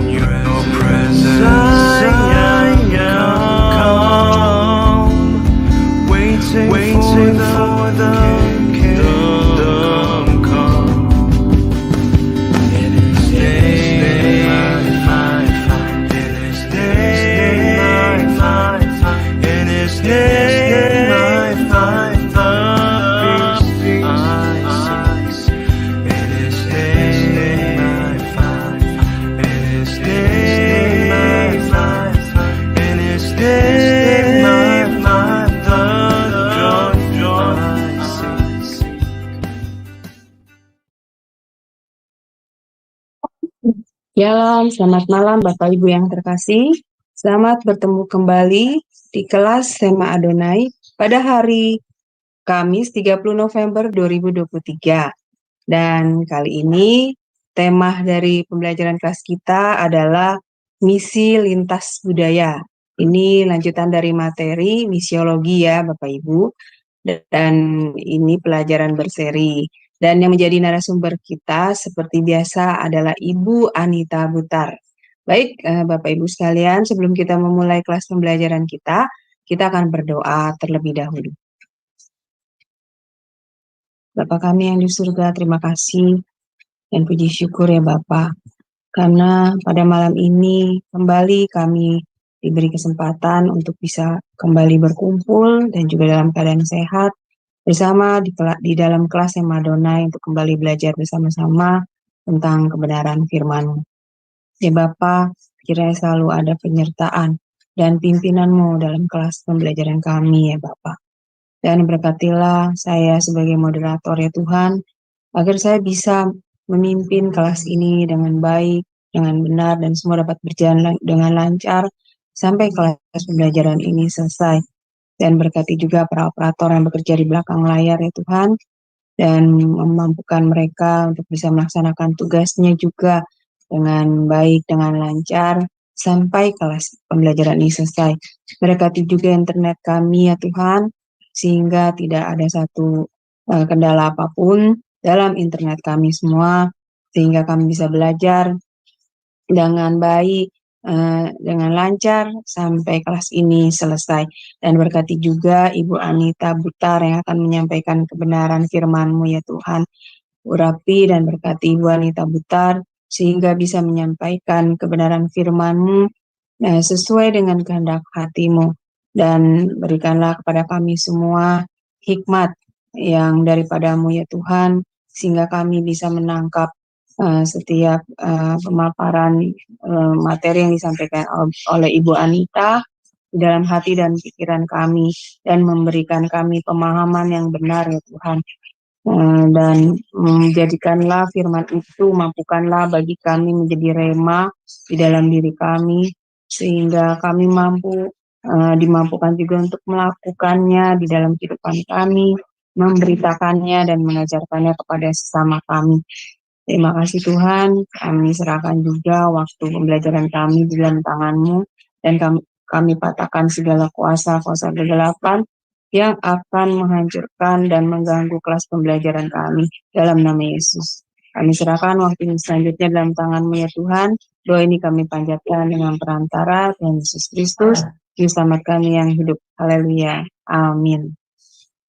your presence I am come, waiting for the kingdom come. In His name I find, in His name I find, in His name I find the peace I seek. In His name I find, in His name I find, in His name I find the joy I seek. Selamat malam Bapak Ibu yang terkasih. Selamat bertemu kembali di kelas Sema Adonai pada hari Kamis 30 November 2023. Dan kali ini tema dari pembelajaran kelas kita adalah misi lintas budaya. Ini lanjutan dari materi misiologi ya Bapak Ibu. Dan ini pelajaran berseri. Dan yang menjadi narasumber kita seperti biasa adalah Ibu Anita Butar. Baik, Bapak Ibu sekalian, sebelum kita memulai kelas pembelajaran kita akan berdoa terlebih dahulu. Bapa kami yang di surga, terima kasih dan puji syukur ya Bapa. Karena pada malam ini kembali kami diberi kesempatan untuk bisa kembali berkumpul dan juga dalam keadaan sehat bersama di dalam kelas Sema Adonai untuk kembali belajar bersama-sama tentang kebenaran firman-Mu. Ya Bapa, kiranya selalu ada penyertaan dan pimpinan-Mu dalam kelas pembelajaran kami ya Bapa. Dan berkatilah saya sebagai moderator ya Tuhan, agar saya bisa memimpin kelas ini dengan baik, dengan benar, dan semua dapat berjalan dengan lancar sampai kelas pembelajaran ini selesai. Dan berkati juga para operator yang bekerja di belakang layar ya Tuhan, dan memampukan mereka untuk bisa melaksanakan tugasnya juga dengan baik, dengan lancar, sampai kelas pembelajaran ini selesai. Berkati juga internet kami ya Tuhan, sehingga tidak ada satu kendala apapun dalam internet kami semua, sehingga kami bisa belajar dengan baik, dengan lancar sampai kelas ini selesai. Dan berkati juga Ibu Anita Butar yang akan menyampaikan kebenaran firman-Mu ya Tuhan. Urapi dan berkati Ibu Anita Butar sehingga bisa menyampaikan kebenaran firman-Mu sesuai dengan kehendak hati-Mu. Dan berikanlah kepada kami semua hikmat yang daripada-Mu ya Tuhan, sehingga kami bisa menangkap setiap pemaparan materi yang disampaikan oleh Ibu Anita di dalam hati dan pikiran kami, dan memberikan kami pemahaman yang benar ya Tuhan. Dan menjadikanlah firman itu, mampukanlah bagi kami menjadi rema di dalam diri kami, sehingga kami dimampukan juga untuk melakukannya di dalam kehidupan kami, memberitakannya dan mengajarkannya kepada sesama kami. Terima kasih Tuhan, kami serahkan juga waktu pembelajaran kami di dalam tangan-Mu, dan kami patahkan segala kuasa kegelapan yang akan menghancurkan dan mengganggu kelas pembelajaran kami dalam nama Yesus. Kami serahkan waktu ini selanjutnya dalam tangan-Mu ya Tuhan. Doa ini kami panjatkan dengan perantara Tuhan Yesus Kristus, Juru Selamat kami yang hidup. Haleluya. Amin.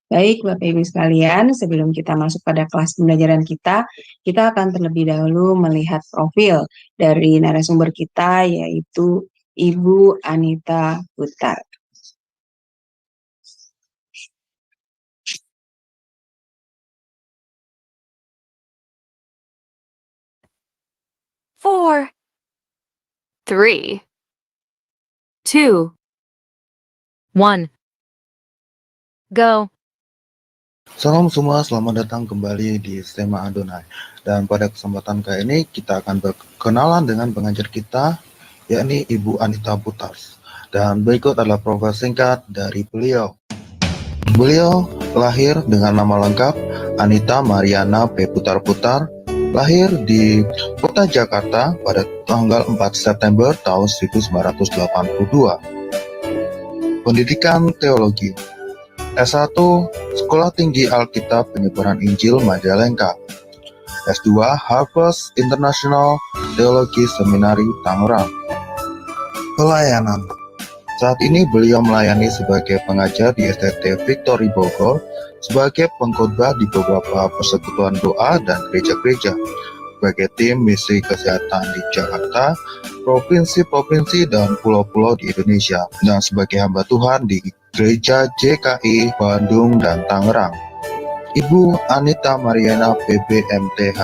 Baik Bapak Ibu sekalian, sebelum kita masuk pada kelas pembelajaran kita akan terlebih dahulu melihat profil dari narasumber kita, yaitu Ibu Anita Butar. Four, 3, 2, 1, go. Salam semua, selamat datang kembali di Sema Adonai. Dan pada kesempatan kali ini kita akan berkenalan dengan pengajar kita, yakni Ibu Anita Butar. Dan berikut adalah profil singkat dari beliau. Beliau lahir dengan nama lengkap Anita Mariana P. Butar-Butar, lahir di Kota Jakarta pada tanggal 4 September tahun 1982. Pendidikan Teologi S1 Sekolah Tinggi Alkitab Penyebaran Injil Majalengka. S2 Harvest International Theology Seminary Tangerang. Pelayanan. Saat ini beliau melayani sebagai pengajar di STT Victory Bogor, sebagai pengkhotbah di beberapa persekutuan doa dan gereja-gereja, sebagai tim misi kesehatan di Jakarta, provinsi-provinsi dan pulau-pulau di Indonesia, dan sebagai hamba Tuhan di Gereja JKI Bandung dan Tangerang. Ibu Anita Mariana PBMTH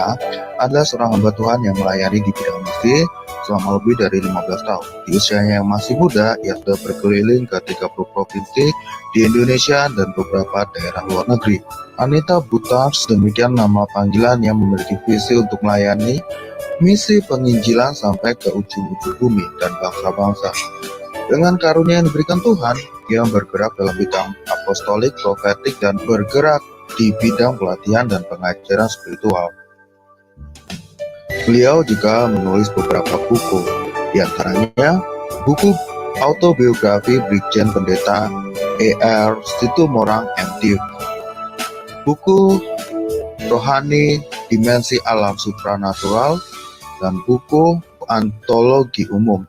adalah seorang hamba Tuhan yang melayani di bidang misi selama lebih dari 15 tahun. Di usianya yang masih muda, ia sudah berkeliling ke 30 provinsi di Indonesia dan beberapa daerah luar negeri. Anita Butars, demikian nama panggilan yang memiliki visi untuk melayani misi penginjilan sampai ke ujung-ujung bumi dan bangsa-bangsa. Dengan karunia yang diberikan Tuhan, ia bergerak dalam bidang apostolik, profetik, dan bergerak di bidang pelatihan dan pengajaran spiritual. Beliau juga menulis beberapa buku, di antaranya buku autobiografi Brigjen Pendeta E.R. Situmorang MDiv, buku Rohani Dimensi Alam Supranatural, dan buku Antologi Umum.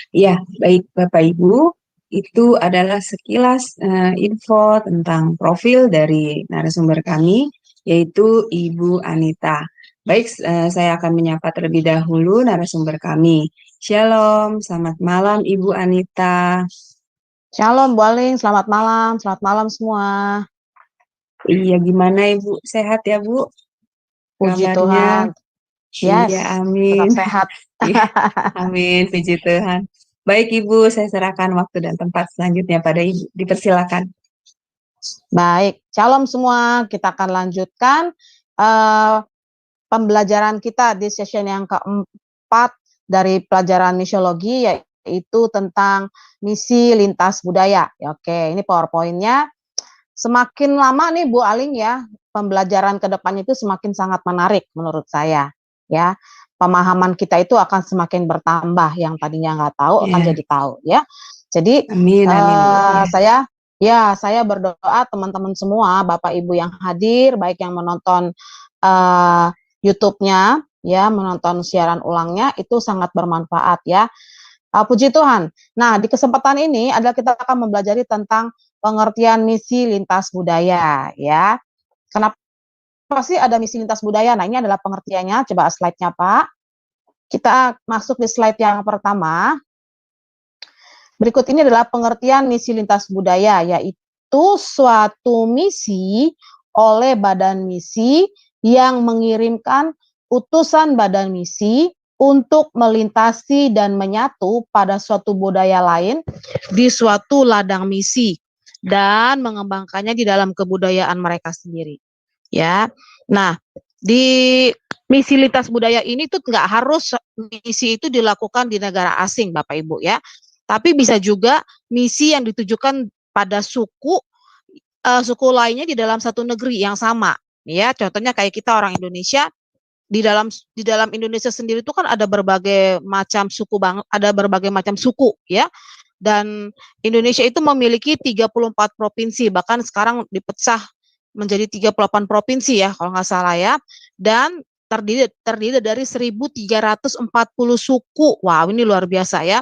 Ya, baik Bapak Ibu, itu adalah sekilas info tentang profil dari narasumber kami, yaitu Ibu Anita. Baik, saya akan menyapa terlebih dahulu narasumber kami. Shalom, selamat malam Ibu Anita. Shalom Bu Aling, selamat malam semua. Iya, gimana Ibu? Sehat ya Bu? Puji Kabarnya? Tuhan. Yes, Iya, amin. tetap sehat. Amin, puji Tuhan. Baik Ibu, saya serahkan waktu dan tempat selanjutnya pada Ibu. Dipersilakan. Baik, shalom semua. Kita akan lanjutkan pembelajaran kita di session yang keempat dari pelajaran misiologi, yaitu tentang misi lintas budaya. Oke, ini PowerPoint-nya. Semakin lama nih Bu Aling ya, pembelajaran ke depan itu semakin sangat menarik menurut saya. Ya, pemahaman kita itu akan semakin bertambah, yang tadinya nggak tahu akan jadi tahu ya. Jadi amin, saya berdoa teman-teman semua, Bapak Ibu yang hadir, baik yang menonton YouTube-nya ya, menonton siaran ulangnya, itu sangat bermanfaat ya. Puji Tuhan. Nah, di kesempatan ini adalah kita akan mempelajari tentang pengertian misi lintas budaya ya. Kenapa sih ada misi lintas budaya? Nah, ini adalah pengertiannya. Coba slide-nya, Pak. Kita masuk di slide yang pertama. Berikut ini adalah pengertian misi lintas budaya, yaitu suatu misi oleh badan misi yang mengirimkan utusan badan misi untuk melintasi dan menyatu pada suatu budaya lain di suatu ladang misi dan mengembangkannya di dalam kebudayaan mereka sendiri. Ya, nah di misi lintas budaya ini tuh nggak harus misi itu dilakukan di negara asing, Bapak Ibu ya, tapi bisa juga misi yang ditujukan pada suku lainnya di dalam satu negeri yang sama. Ya, contohnya kayak kita orang Indonesia. Di dalam Indonesia sendiri itu kan ada berbagai macam suku ya, dan Indonesia itu memiliki 34 provinsi, bahkan sekarang dipecah menjadi 38 provinsi ya kalau nggak salah ya, dan terdiri dari 1.340 suku. Wow, ini luar biasa ya,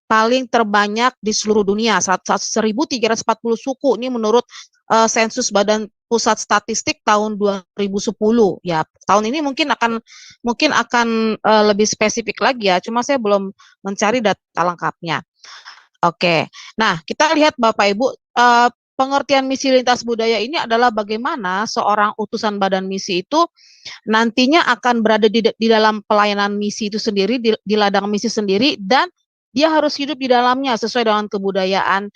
paling terbanyak di seluruh dunia, 1.340 suku. Ini menurut sensus Badan Pusat Statistik tahun 2010 ya. Tahun ini mungkin akan lebih spesifik lagi ya, cuma saya belum mencari data lengkapnya. Oke. Nah, kita lihat Bapak Ibu, pengertian misi lintas budaya ini adalah bagaimana seorang utusan badan misi itu nantinya akan berada di dalam pelayanan misi itu sendiri, di ladang misi sendiri, dan dia harus hidup di dalamnya sesuai dengan kebudayaan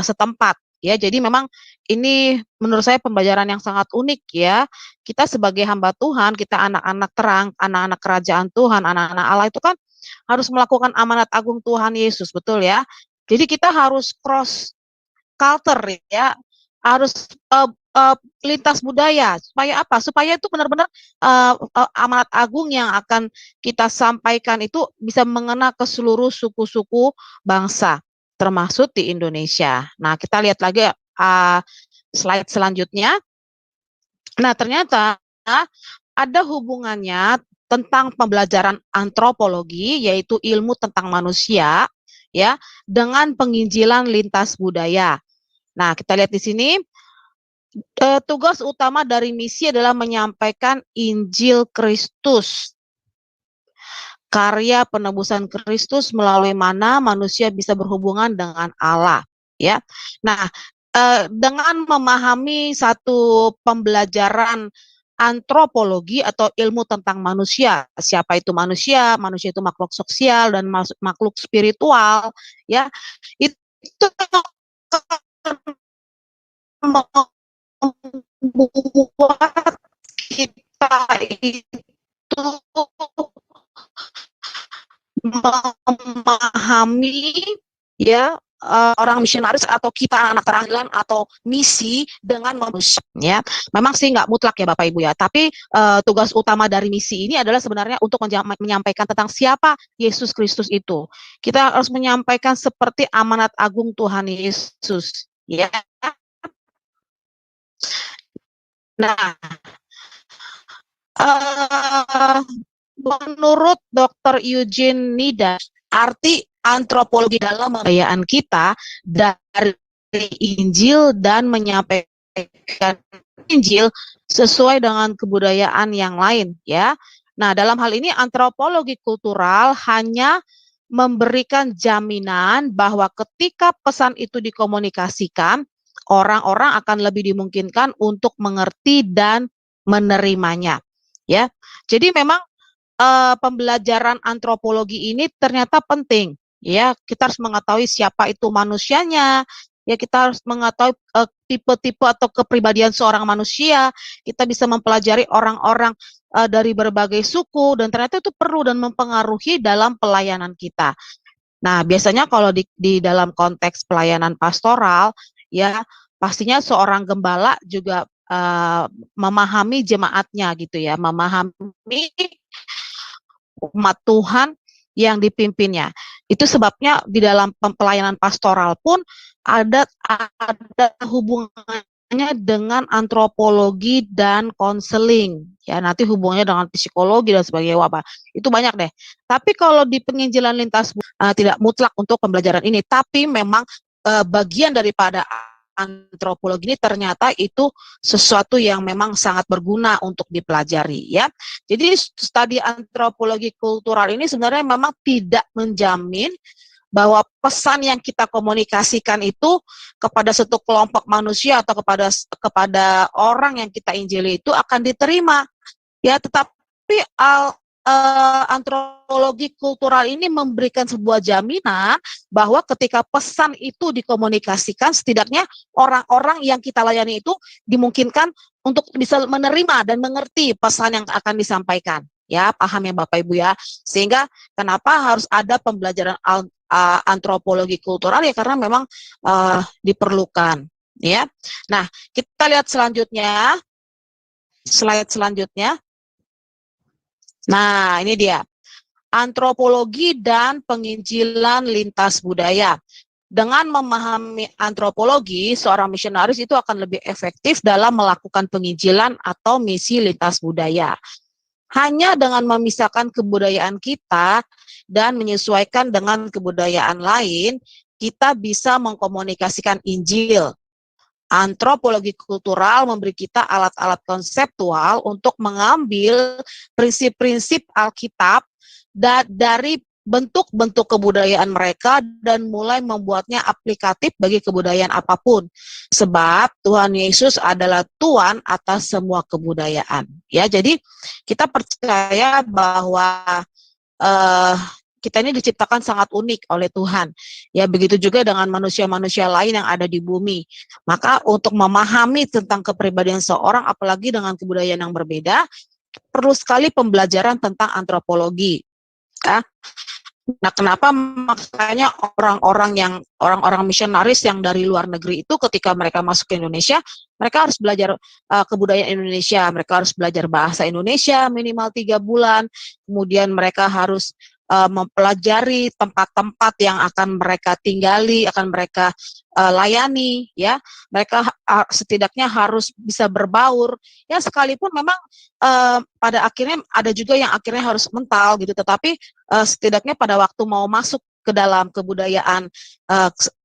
setempat. Ya, jadi memang ini menurut saya pembelajaran yang sangat unik ya. Kita sebagai hamba Tuhan, kita anak-anak terang, anak-anak kerajaan Tuhan, anak-anak Allah itu kan harus melakukan amanat agung Tuhan Yesus, betul ya. Jadi kita harus cross culture ya, harus lintas budaya. Supaya apa? Supaya itu benar-benar amanat agung yang akan kita sampaikan itu bisa mengena ke seluruh suku-suku bangsa, termasuk di Indonesia. Nah, kita lihat lagi slide selanjutnya. Nah, ternyata ada hubungannya tentang pembelajaran antropologi, yaitu ilmu tentang manusia, ya, dengan penginjilan lintas budaya. Nah, kita lihat di sini, tugas utama dari misi adalah menyampaikan Injil Kristus, karya penebusan Kristus melalui mana manusia bisa berhubungan dengan Allah, ya. Nah, dengan memahami satu pembelajaran antropologi atau ilmu tentang manusia, siapa itu manusia, manusia itu makhluk sosial dan makhluk spiritual, ya, itu membuat kita itu memahami, ya, orang misionaris atau kita anak teranggilan atau misi dengan manusia, ya. Memang sih nggak mutlak ya Bapak Ibu ya, tapi tugas utama dari misi ini adalah sebenarnya untuk menyampaikan tentang siapa Yesus Kristus itu. Kita harus menyampaikan seperti amanat agung Tuhan Yesus, ya. Nah, menurut Dr. Eugene Nida, arti antropologi dalam pembudayaan kita dari Injil dan menyampaikan Injil sesuai dengan kebudayaan yang lain, ya. Nah, dalam hal ini antropologi kultural hanya memberikan jaminan bahwa ketika pesan itu dikomunikasikan, orang-orang akan lebih dimungkinkan untuk mengerti dan menerimanya, ya. Jadi memang pembelajaran antropologi ini ternyata penting, ya. Kita harus mengetahui siapa itu manusianya, ya. Kita harus mengetahui tipe-tipe atau kepribadian seorang manusia. Kita bisa mempelajari orang-orang dari berbagai suku, dan ternyata itu perlu dan mempengaruhi dalam pelayanan kita. Nah, biasanya kalau di dalam konteks pelayanan pastoral, ya, pastinya seorang gembala juga memahami jemaatnya gitu ya, memahami umat Tuhan yang dipimpinnya. Itu sebabnya di dalam pelayanan pastoral pun ada hubungannya dengan antropologi dan konseling. Ya, nanti hubungannya dengan psikologi dan sebagainya, wabah. Itu banyak deh. Tapi kalau di penginjilan lintas tidak mutlak untuk pembelajaran ini, tapi memang bagian daripada antropologi ini ternyata itu sesuatu yang memang sangat berguna untuk dipelajari, ya. Jadi studi antropologi kultural ini sebenarnya memang tidak menjamin bahwa pesan yang kita komunikasikan itu kepada satu kelompok manusia atau kepada orang yang kita injili itu akan diterima, ya. Tetapi antropologi kultural ini memberikan sebuah jaminan bahwa ketika pesan itu dikomunikasikan, setidaknya orang-orang yang kita layani itu dimungkinkan untuk bisa menerima dan mengerti pesan yang akan disampaikan. Ya, paham ya Bapak Ibu ya. Sehingga kenapa harus ada pembelajaran antropologi kultural, ya karena memang diperlukan, ya. Nah, kita lihat selanjutnya. Slide selanjutnya. Nah, ini dia. Antropologi dan penginjilan lintas budaya. Dengan memahami antropologi, seorang misionaris itu akan lebih efektif dalam melakukan penginjilan atau misi lintas budaya. Hanya dengan memisahkan kebudayaan kita dan menyesuaikan dengan kebudayaan lain, kita bisa mengkomunikasikan Injil. Antropologi kultural memberi kita alat-alat konseptual untuk mengambil prinsip-prinsip Alkitab dari bentuk-bentuk kebudayaan mereka dan mulai membuatnya aplikatif bagi kebudayaan apapun. Sebab Tuhan Yesus adalah Tuhan atas semua kebudayaan. Ya, jadi kita percaya bahwa kita ini diciptakan sangat unik oleh Tuhan. Ya, begitu juga dengan manusia-manusia lain yang ada di bumi. Maka untuk memahami tentang kepribadian seorang, apalagi dengan kebudayaan yang berbeda, perlu sekali pembelajaran tentang antropologi. Ya. Nah, kenapa makanya orang-orang misionaris yang dari luar negeri itu ketika mereka masuk ke Indonesia, mereka harus belajar kebudayaan Indonesia, mereka harus belajar bahasa Indonesia minimal 3 bulan, kemudian mereka harus mempelajari tempat-tempat yang akan mereka tinggali, akan mereka layani, ya. Mereka setidaknya harus bisa berbaur, ya, sekalipun memang pada akhirnya ada juga yang akhirnya harus mental gitu, tetapi setidaknya pada waktu mau masuk ke dalam kebudayaan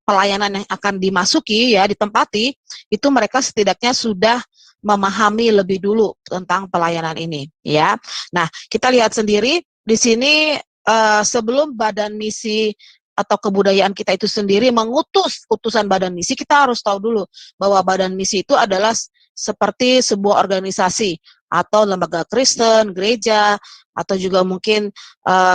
pelayanan yang akan dimasuki, ya, ditempati, itu mereka setidaknya sudah memahami lebih dulu tentang pelayanan ini, ya. Nah, kita lihat sendiri di sini sebelum badan misi atau kebudayaan kita itu sendiri mengutus utusan badan misi, kita harus tahu dulu bahwa badan misi itu adalah seperti sebuah organisasi atau lembaga Kristen, gereja, atau juga mungkin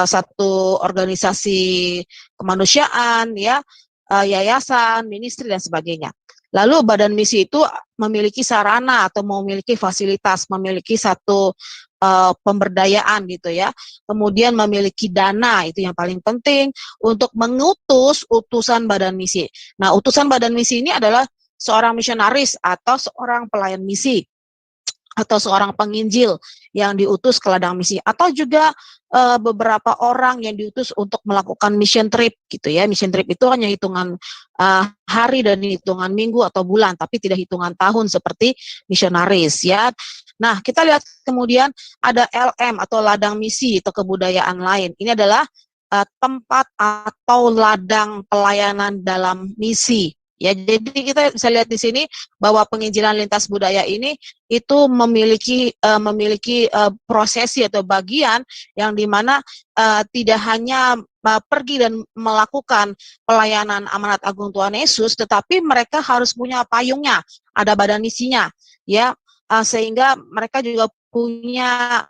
satu organisasi kemanusiaan, ya, yayasan, ministry, dan sebagainya. Lalu badan misi itu memiliki sarana atau memiliki fasilitas, memiliki satu pemberdayaan gitu, ya. Kemudian memiliki dana, itu yang paling penting untuk mengutus utusan badan misi. Nah, utusan badan misi ini adalah seorang misionaris atau seorang pelayan misi atau seorang penginjil yang diutus ke ladang misi, atau juga beberapa orang yang diutus untuk melakukan mission trip gitu, ya. Mission trip itu hanya hitungan hari dan hitungan minggu atau bulan, tapi tidak hitungan tahun seperti misionaris, ya. Nah, kita lihat kemudian ada LM atau ladang misi atau kebudayaan lain. Ini adalah tempat atau ladang pelayanan dalam misi. Ya, jadi kita bisa lihat di sini bahwa penginjilan lintas budaya ini itu memiliki prosesi atau bagian yang dimana tidak hanya pergi dan melakukan pelayanan amanat agung Tuhan Yesus, tetapi mereka harus punya payungnya, ada badan misinya, ya, sehingga mereka juga punya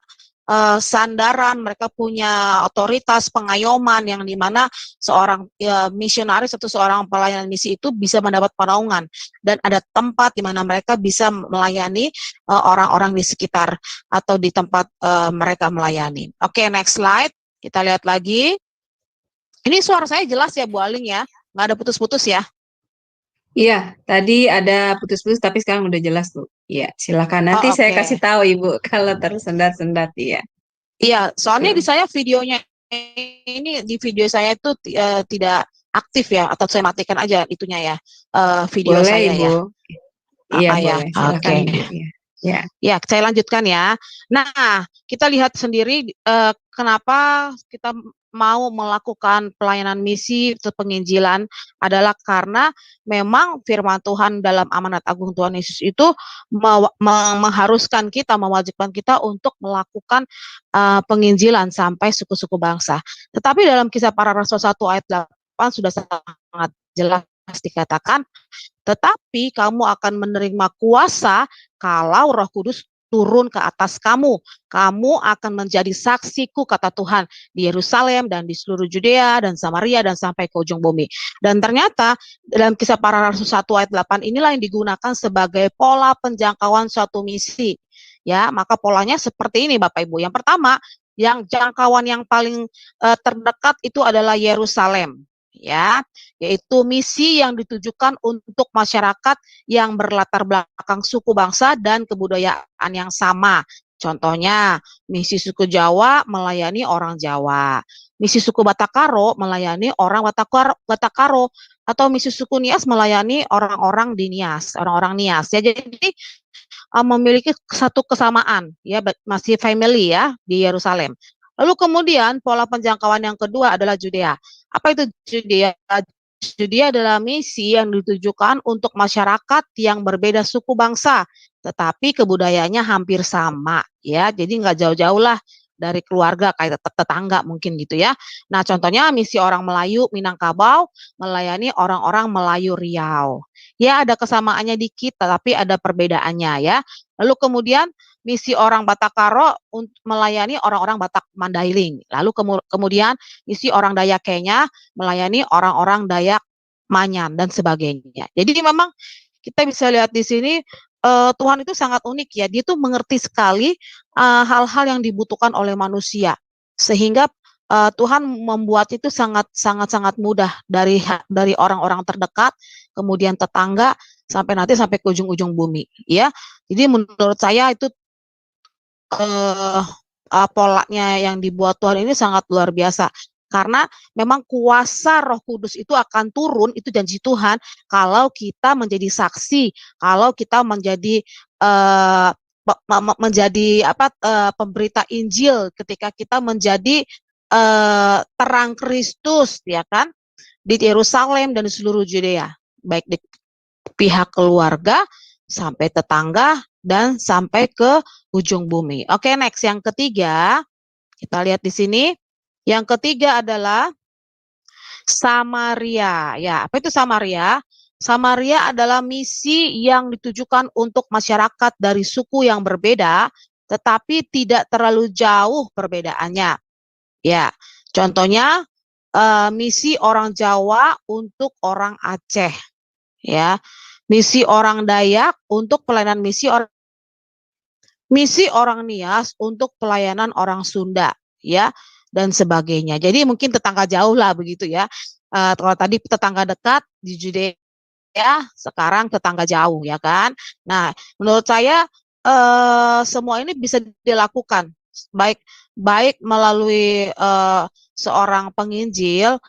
sandaran, mereka punya otoritas pengayoman yang dimana seorang misionaris atau seorang pelayan misi itu bisa mendapat penaungan, dan ada tempat di mana mereka bisa melayani orang-orang di sekitar atau di tempat mereka melayani. Oke, next slide, kita lihat lagi. Ini suara saya jelas ya, Bu Aling, ya, nggak ada putus-putus ya? Iya, tadi ada putus-putus tapi sekarang udah jelas, Bu. Iya, silakan. Nanti saya Oke. kasih tahu Ibu kalau tersendat-sendat, ya. Iya, soalnya di saya videonya ini, di video saya itu tidak aktif ya, atau saya matikan aja itunya ya, video Boleh, saya Ibu. ya. Iya, Ya, boleh. Silakan, oke. Ibu. Ya. Ya. Ya, saya lanjutkan ya. Nah, kita lihat sendiri kenapa kita mau melakukan pelayanan misi atau penginjilan adalah karena memang firman Tuhan dalam amanat agung Tuhan Yesus itu mengharuskan kita, mewajibkan kita untuk melakukan penginjilan sampai suku-suku bangsa. Tetapi dalam Kisah Para Rasul 1 ayat 8 sudah sangat jelas dikatakan, tetapi kamu akan menerima kuasa kalau Roh Kudus turun ke atas kamu. Kamu akan menjadi saksiku, kata Tuhan, di Yerusalem dan di seluruh Judea dan Samaria dan sampai ke ujung bumi. Dan ternyata dalam Kisah Para Rasul 1 ayat 8 inilah yang digunakan sebagai pola penjangkauan suatu misi. Ya, maka polanya seperti ini, Bapak Ibu. Yang pertama, yang jangkauan yang paling terdekat itu adalah Yerusalem, ya, yaitu misi yang ditujukan untuk masyarakat yang berlatar belakang suku bangsa dan kebudayaan yang sama. Contohnya, misi suku Jawa melayani orang Jawa, misi suku Batakaro melayani orang Batakaro, atau misi suku Nias melayani orang-orang di Nias, orang-orang Nias. Ya, jadi memiliki satu kesamaan, ya, masih family ya di Yerusalem. Lalu kemudian pola penjangkauan yang kedua adalah Judea. Apa itu Judea? Judea adalah misi yang ditujukan untuk masyarakat yang berbeda suku bangsa, tetapi kebudayaannya hampir sama, ya. Jadi nggak jauh-jauh lah dari keluarga, kayak tetangga mungkin gitu ya. Nah, contohnya misi orang Melayu Minangkabau melayani orang-orang Melayu Riau. Ya, ada kesamaannya dikit, tetapi ada perbedaannya ya. Lalu kemudian misi orang Batakaro untuk melayani orang-orang Batak Mandailing. Lalu kemudian misi orang Dayak Kenya melayani orang-orang Dayak Manyan dan sebagainya. Jadi memang kita bisa lihat di sini Tuhan itu sangat unik ya. Dia tuh mengerti sekali hal-hal yang dibutuhkan oleh manusia, sehingga Tuhan membuat itu sangat mudah dari orang-orang terdekat, kemudian tetangga, sampai ke ujung-ujung bumi, ya. Jadi menurut saya itu polanya yang dibuat Tuhan ini sangat luar biasa. Karena memang kuasa Roh Kudus itu akan turun, itu janji Tuhan, kalau kita menjadi saksi, kalau kita menjadi pemberita Injil, ketika kita menjadi terang Kristus, ya kan, di Yerusalem dan di seluruh Yudea, baik di pihak keluarga sampai tetangga dan sampai ke ujung bumi. Oke, next yang ketiga, kita lihat di sini. Yang ketiga adalah Samaria. Ya, apa itu Samaria? Samaria adalah misi yang ditujukan untuk masyarakat dari suku yang berbeda, tetapi tidak terlalu jauh perbedaannya. Ya, contohnya misi orang Jawa untuk orang Aceh, ya, misi orang Dayak untuk pelayanan misi orang Nias untuk pelayanan orang Sunda, ya, dan sebagainya. Jadi mungkin tetangga jauh lah begitu ya. Kalau tadi tetangga dekat di Judea, sekarang tetangga jauh ya kan. Nah, menurut saya semua ini bisa dilakukan baik melalui seorang penginjil,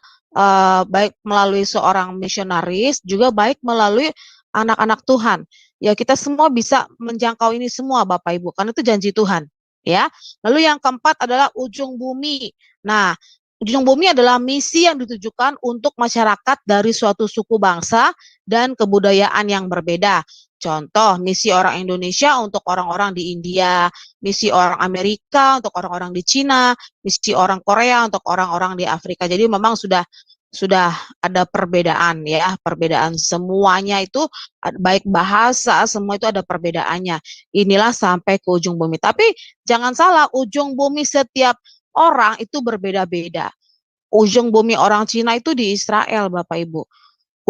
baik melalui seorang misionaris, juga baik melalui anak-anak Tuhan. Ya, kita semua bisa menjangkau ini semua Bapak Ibu, karena itu janji Tuhan, ya. Lalu yang keempat adalah ujung bumi. Nah, ujung bumi adalah misi yang ditujukan untuk masyarakat dari suatu suku bangsa dan kebudayaan yang berbeda. Contoh, misi orang Indonesia untuk orang-orang di India, misi orang Amerika untuk orang-orang di Cina, misi orang Korea untuk orang-orang di Afrika. Jadi memang sudah ada perbedaan ya, perbedaan semuanya itu baik bahasa, semua itu ada perbedaannya. Inilah sampai ke ujung bumi. Tapi jangan salah, ujung bumi setiap orang itu berbeda-beda. Ujung bumi orang Cina itu di Israel, Bapak Ibu.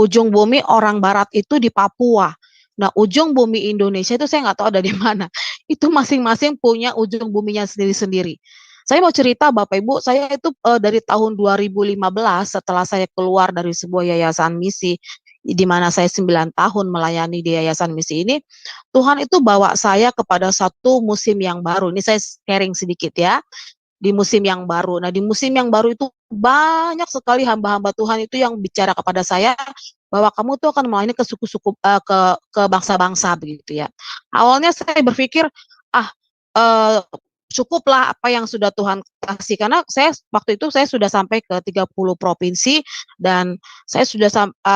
Ujung bumi orang Barat itu di Papua. Nah, ujung bumi Indonesia itu saya nggak tahu ada di mana. Itu masing-masing punya ujung buminya sendiri-sendiri. Saya mau cerita Bapak Ibu, saya itu dari tahun 2015 setelah saya keluar dari sebuah yayasan misi, di mana saya 9 tahun melayani di yayasan misi ini, Tuhan itu bawa saya kepada satu musim yang baru. Ini saya sharing sedikit ya, di musim yang baru. Nah, di musim yang baru itu banyak sekali hamba-hamba Tuhan itu yang bicara kepada saya bahwa kamu tuh akan melayani ke suku-suku, ke bangsa-bangsa begitu ya. Awalnya saya berpikir, ah, cukuplah apa yang sudah Tuhan kasih, karena saya waktu itu saya sudah sampai ke 30 provinsi dan saya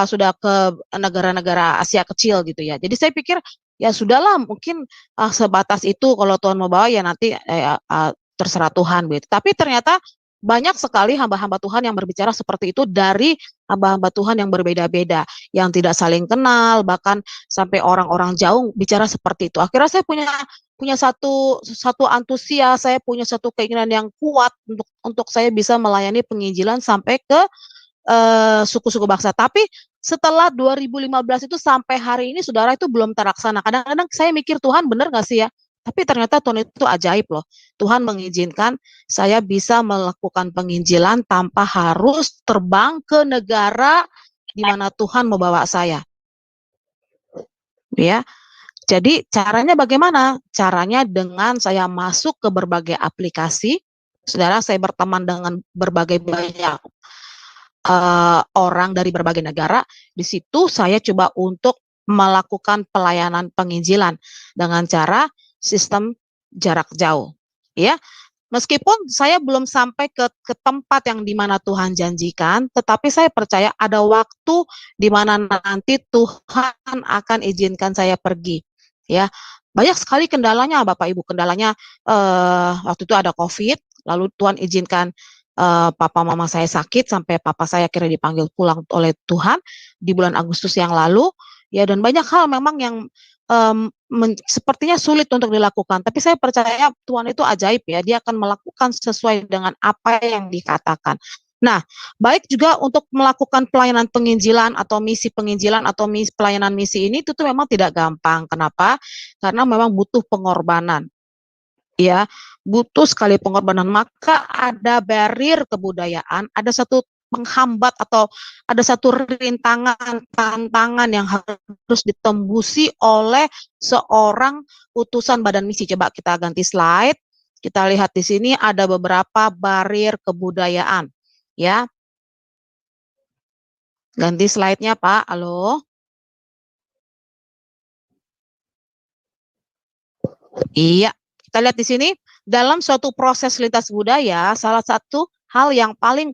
sudah ke negara-negara Asia kecil gitu ya. Jadi saya pikir ya sudahlah, mungkin sebatas itu, kalau Tuhan mau bawa ya nanti terserah Tuhan gitu. Tapi ternyata banyak sekali hamba-hamba Tuhan yang berbicara seperti itu, dari hamba-hamba Tuhan yang berbeda-beda, yang tidak saling kenal, bahkan sampai orang-orang jauh bicara seperti itu. Akhirnya saya punya satu antusias, saya punya satu keinginan yang kuat untuk saya bisa melayani penginjilan sampai ke suku-suku bangsa. Tapi setelah 2015 itu sampai hari ini saudara itu belum terlaksana. Kadang-kadang saya mikir, Tuhan benar nggak sih ya? Tapi ternyata Tuhan itu ajaib loh. Tuhan mengizinkan saya bisa melakukan penginjilan tanpa harus terbang ke negara di mana Tuhan membawa saya. Ya. Jadi caranya bagaimana? Caranya dengan saya masuk ke berbagai aplikasi. Saudara, saya berteman dengan berbagai banyak orang dari berbagai negara. Di situ saya coba untuk melakukan pelayanan penginjilan dengan cara sistem jarak jauh. Ya, meskipun saya belum sampai ke tempat yang dimana Tuhan janjikan, tetapi saya percaya ada waktu di mana nanti Tuhan akan izinkan saya pergi. Ya, banyak sekali kendalanya, Bapak Ibu. Kendalanya waktu itu ada COVID, lalu Tuhan izinkan papa mama saya sakit sampai papa saya akhirnya dipanggil pulang oleh Tuhan di bulan Agustus yang lalu. Ya, dan banyak hal memang yang sepertinya sulit untuk dilakukan, tapi saya percaya Tuhan itu ajaib ya, dia akan melakukan sesuai dengan apa yang dikatakan. Nah, baik juga untuk melakukan pelayanan penginjilan atau misi penginjilan atau pelayanan misi ini itu tuh memang tidak gampang. Kenapa? Karena memang butuh pengorbanan. Ya, butuh sekali pengorbanan. Maka ada barrier kebudayaan, ada satu penghambat atau ada satu rintangan, tantangan yang harus ditembusi oleh seorang utusan badan misi. Coba kita ganti slide. Kita lihat di sini ada beberapa barrier kebudayaan. ya. Ganti slide-nya, Pak. Halo. Iya, kita lihat di sini dalam suatu proses lintas budaya, salah satu hal yang paling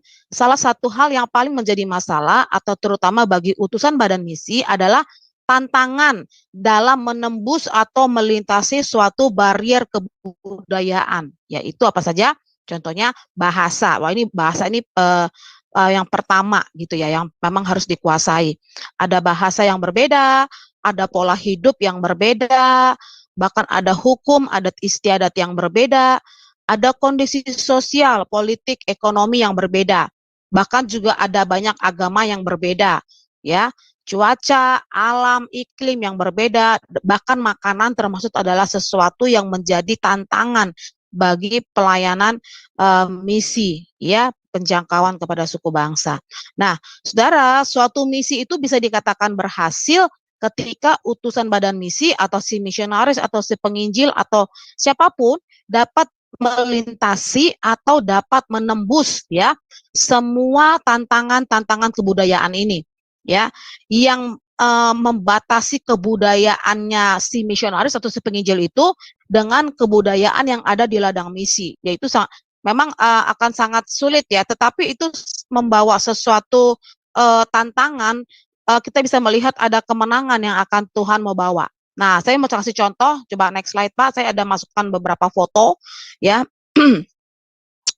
menjadi masalah atau terutama bagi utusan badan misi adalah tantangan dalam menembus atau melintasi suatu barrier kebudayaan. Yaitu apa saja? Contohnya bahasa. Wah, ini bahasa ini yang pertama gitu ya, yang memang harus dikuasai. Ada bahasa yang berbeda, ada pola hidup yang berbeda, bahkan ada hukum, adat istiadat yang berbeda, ada kondisi sosial, politik, ekonomi yang berbeda, bahkan juga ada banyak agama yang berbeda, ya, cuaca, alam, iklim yang berbeda, bahkan makanan termasuk adalah sesuatu yang menjadi tantangan bagi pelayanan misi, ya, penjangkauan kepada suku bangsa. Nah, saudara, suatu misi itu bisa dikatakan berhasil ketika utusan badan misi atau si misionaris atau si penginjil atau siapapun dapat melintasi atau dapat menembus ya semua tantangan-tantangan kebudayaan ini ya yang membatasi kebudayaannya si misionaris atau si penginjil itu dengan kebudayaan yang ada di ladang misi, yaitu memang akan sangat sulit ya, tetapi itu membawa sesuatu tantangan. Kita bisa melihat ada kemenangan yang akan Tuhan mau bawa. Nah, saya mau kasih contoh, coba next slide Pak, saya ada masukkan beberapa foto, ya.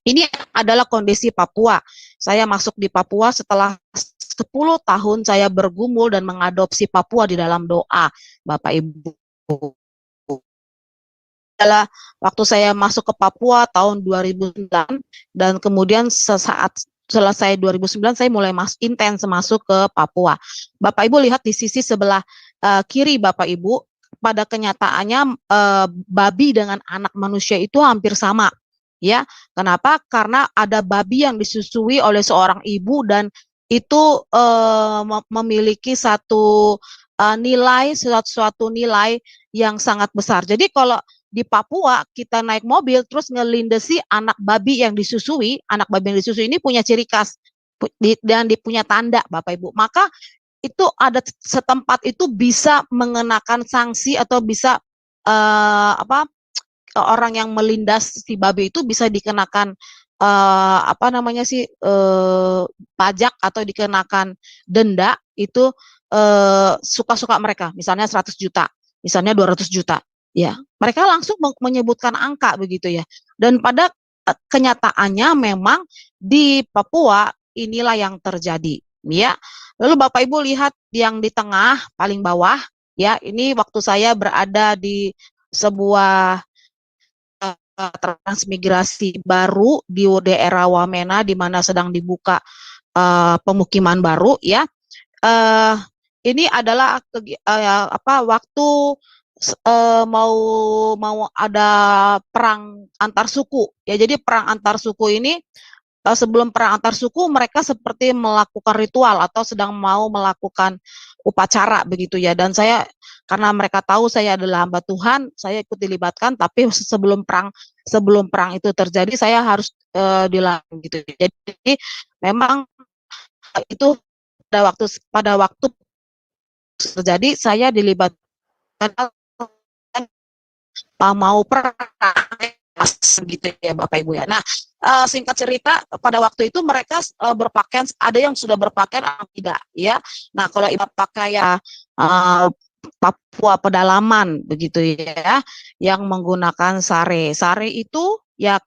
Ini adalah kondisi Papua. Saya masuk di Papua setelah 10 tahun saya bergumul dan mengadopsi Papua di dalam doa, Bapak Ibu. Adalah waktu saya masuk ke Papua tahun 2009 dan kemudian sesaat selesai 2009 saya mulai intens masuk ke Papua. Bapak Ibu lihat di sisi sebelah kiri Bapak Ibu, pada kenyataannya babi dengan anak manusia itu hampir sama. Ya, kenapa? Karena ada babi yang disusui oleh seorang ibu dan itu memiliki satu nilai, suatu nilai yang sangat besar. Jadi kalau di Papua kita naik mobil terus ngelindesi anak babi yang disusui, anak babi yang disusui ini punya ciri khas dan punya tanda Bapak Ibu. Maka itu ada setempat itu bisa mengenakan sanksi atau bisa orang yang melindas si babi itu bisa dikenakan pajak atau dikenakan denda itu suka-suka mereka, misalnya 100 juta, misalnya 200 juta. Ya, mereka langsung menyebutkan angka begitu ya. Dan pada kenyataannya memang di Papua inilah yang terjadi, ya. Lalu Bapak Ibu lihat yang di tengah paling bawah, ya. Ini waktu saya berada di sebuah transmigrasi baru di daerah Wamena di mana sedang dibuka pemukiman baru, ya. Ini adalah waktu mau ada perang antar suku ya. Jadi perang antar suku ini sebelum perang antar suku mereka seperti melakukan ritual atau sedang mau melakukan upacara begitu ya. Dan saya karena mereka tahu saya adalah hamba Tuhan, saya ikut dilibatkan. Tapi sebelum perang itu terjadi saya harus dilarang gitu. Jadi memang itu pada waktu terjadi saya dilibatkan mau perang gitu ya Bapak Ibu ya. Nah, singkat cerita pada waktu itu mereka berpakaian, ada yang sudah berpakaian, ada tidak ya. Nah, kalau ibu pakaian Papua pedalaman begitu ya, yang menggunakan sare. Sare itu ya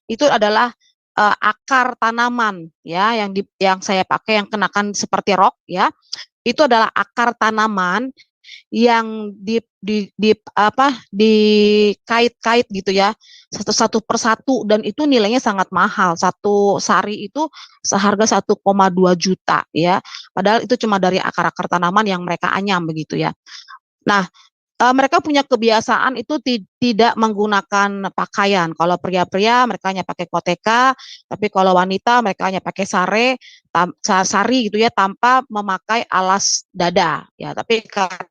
itu adalah akar tanaman ya yang saya pakai, yang kenakan seperti rok ya. Itu adalah akar tanaman yang dikait-kait gitu ya, satu persatu, dan itu nilainya sangat mahal. Satu sari itu seharga 1,2 juta ya, padahal itu cuma dari akar-akar tanaman yang mereka anyam begitu ya. Nah, mereka punya kebiasaan itu tidak menggunakan pakaian. Kalau pria-pria mereka hanya pakai koteka, tapi kalau wanita mereka hanya pakai sari gitu ya, tanpa memakai alas dada ya. Tapi karena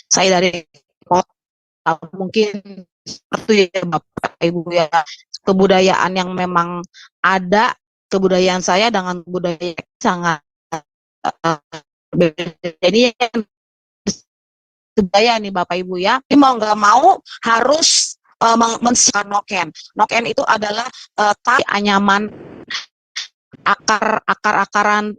saya dari kota, mungkin seperti ya Bapak Ibu ya, kebudayaan yang memang ada, kebudayaan saya dengan budaya sangat berbeda. Jadi budaya nih Bapak Ibu ya, ini mau nggak mau harus mensiapkan noken. Noken itu adalah tali anyaman akar-akaran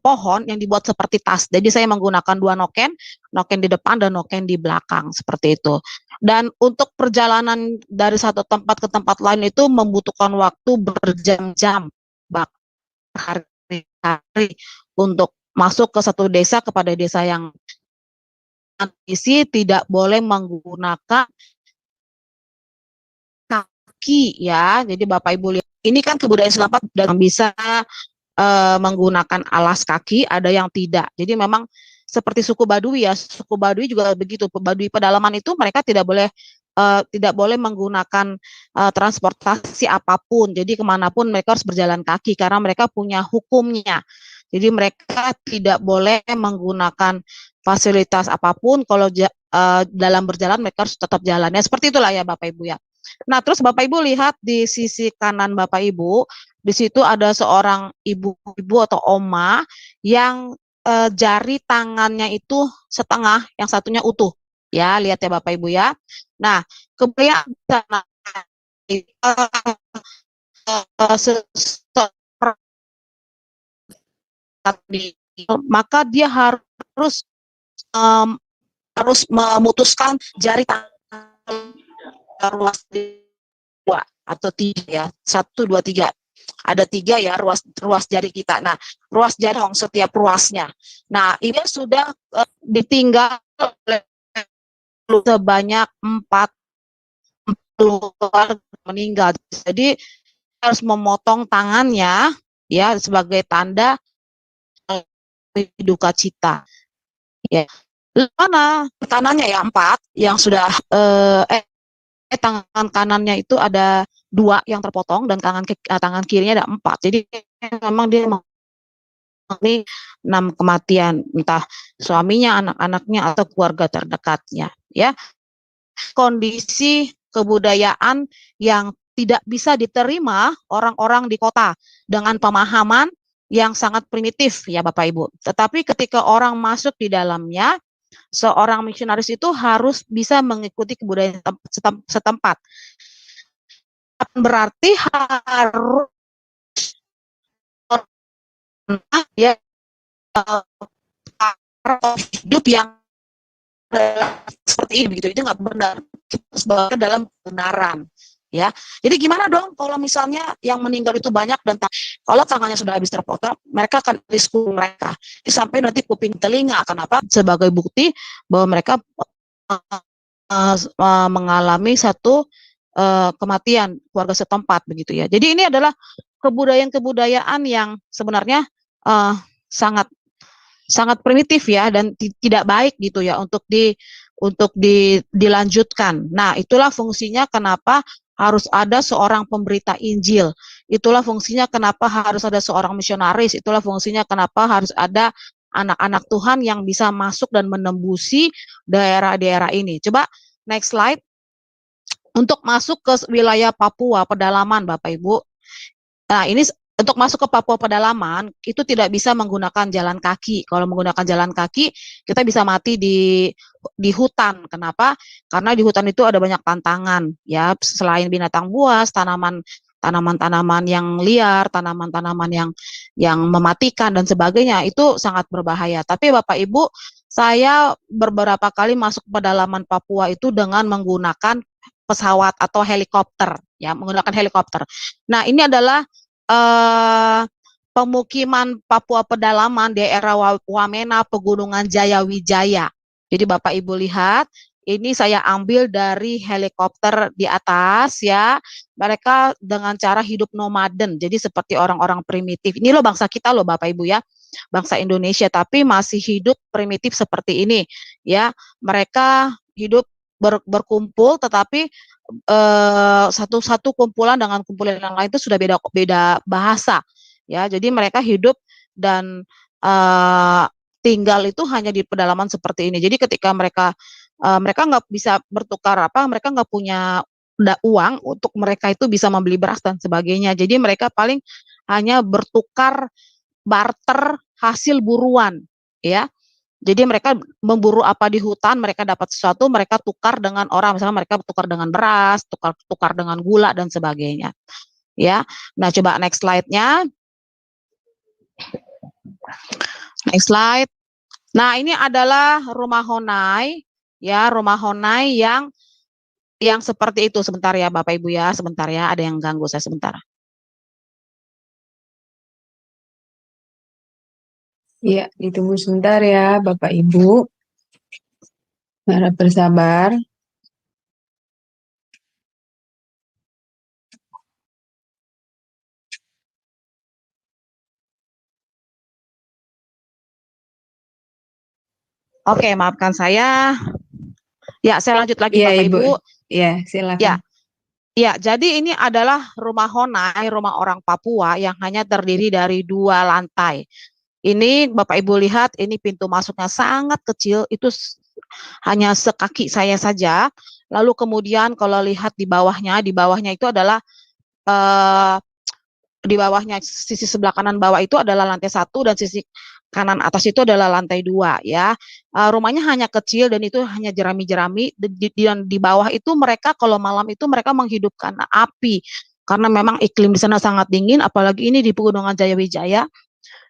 pohon yang dibuat seperti tas. Jadi saya menggunakan dua noken, noken di depan dan noken di belakang seperti itu. Dan untuk perjalanan dari satu tempat ke tempat lain itu membutuhkan waktu berjam-jam, berhari-hari untuk masuk ke satu desa kepada desa yang isi tidak boleh menggunakan kaki ya. Jadi Bapak Ibu lihat, ini kan kebudayaan Selampat dan bisa menggunakan alas kaki, ada yang tidak. Jadi memang seperti suku Baduy ya, suku Baduy juga begitu. Baduy pedalaman itu mereka tidak boleh menggunakan transportasi apapun. Jadi kemanapun mereka harus berjalan kaki karena mereka punya hukumnya. Jadi mereka tidak boleh menggunakan fasilitas apapun. Kalau dalam berjalan mereka harus tetap jalannya. Seperti itulah ya Bapak Ibu ya. Nah, terus Bapak Ibu lihat di sisi kanan Bapak Ibu, di situ ada seorang ibu-ibu atau oma yang jari tangannya itu setengah, yang satunya utuh. Ya, lihat ya Bapak Ibu ya. Nah, kebayang maka dia harus memutuskan jari tangan ruas dua atau tiga ya, 1, 2, 3. Ada 3 ya ruas jari kita. Nah, ruas jari setiap ruasnya. Nah, ini sudah ditinggal oleh sebanyak 40 keluarga meninggal. Jadi harus memotong tangannya ya sebagai tanda duka cita. Ya. Mana kanannya ya 4 yang sudah tangan kanannya itu ada 2 yang terpotong dan tangan kirinya ada 4. Jadi memang dia mengalami 6 kematian, entah suaminya, anak-anaknya atau keluarga terdekatnya ya. Kondisi kebudayaan yang tidak bisa diterima orang-orang di kota dengan pemahaman yang sangat primitif ya Bapak Ibu. Tetapi ketika orang masuk di dalamnya, seorang misionaris itu harus bisa mengikuti kebudayaan setempat. Berarti harus ya hidup yang seperti ini begitu, itu nggak benar. Kita harus dalam kebenaran ya. Jadi gimana dong kalau misalnya yang meninggal itu banyak dan kalau tangannya sudah habis terpotong, mereka akan risiko mereka sampai nanti kuping telinga. Kenapa? Sebagai bukti bahwa mereka mengalami satu kematian keluarga setempat begitu ya. Jadi ini adalah kebudayaan yang sebenarnya sangat primitif ya dan tidak baik gitu ya untuk dilanjutkan. Nah, itulah fungsinya kenapa harus ada seorang pemberita Injil. Itulah fungsinya kenapa harus ada seorang misionaris. Itulah fungsinya kenapa harus ada anak-anak Tuhan yang bisa masuk dan menembusi daerah-daerah ini. Coba next slide. Untuk masuk ke wilayah Papua pedalaman Bapak Ibu. Nah, ini untuk masuk ke Papua pedalaman itu tidak bisa menggunakan jalan kaki. Kalau menggunakan jalan kaki, kita bisa mati di hutan. Kenapa? Karena di hutan itu ada banyak tantangan, ya. Selain binatang buas, tanaman-tanaman yang liar, tanaman-tanaman yang mematikan dan sebagainya, itu sangat berbahaya. Tapi Bapak Ibu, saya beberapa kali masuk ke pedalaman Papua itu dengan menggunakan pesawat atau helikopter, ya, menggunakan helikopter. Nah, ini adalah pemukiman Papua pedalaman daerah Wamena, Pegunungan Jayawijaya. Jadi Bapak Ibu lihat, ini saya ambil dari helikopter di atas ya. Mereka dengan cara hidup nomaden, jadi seperti orang-orang primitif. Ini loh bangsa kita loh Bapak Ibu ya, bangsa Indonesia, tapi masih hidup primitif seperti ini ya. Mereka hidup berkumpul, tetapi satu kumpulan dengan kumpulan yang lain itu sudah beda bahasa ya. Jadi mereka hidup dan tinggal itu hanya di pedalaman seperti ini. Jadi ketika mereka nggak bisa bertukar mereka nggak punya uang untuk mereka itu bisa membeli beras dan sebagainya. Jadi mereka paling hanya bertukar barter hasil buruan, ya. Jadi mereka memburu apa di hutan, mereka dapat sesuatu, mereka tukar dengan orang, misalnya mereka tukar dengan beras, tukar dengan gula dan sebagainya, ya. Nah, coba next slide-nya. Next slide. Nah, ini adalah rumah Honai, ya, rumah Honai yang seperti itu. Sebentar ya, Bapak Ibu ya, sebentar ya, ada yang ganggu saya sebentar. Iya, ditunggu sebentar ya, Bapak Ibu. Harap bersabar. Oke, maafkan saya. Ya, saya lanjut lagi, Iya, Bapak Ibu. Ibu. Ya, silakan. Ya, ya, jadi ini adalah rumah Honai, rumah orang Papua yang hanya terdiri dari 2 lantai. Ini Bapak Ibu lihat, ini pintu masuknya sangat kecil, itu hanya sekaki saya saja. Lalu kemudian kalau lihat di bawahnya itu adalah eh, di bawahnya sisi sebelah kanan bawah itu adalah lantai 1 dan sisi kanan atas itu adalah lantai 2 ya. Rumahnya hanya kecil dan itu hanya jerami-jerami dan di bawah itu mereka kalau malam itu mereka menghidupkan api karena memang iklim di sana sangat dingin apalagi ini di Pegunungan Jayawijaya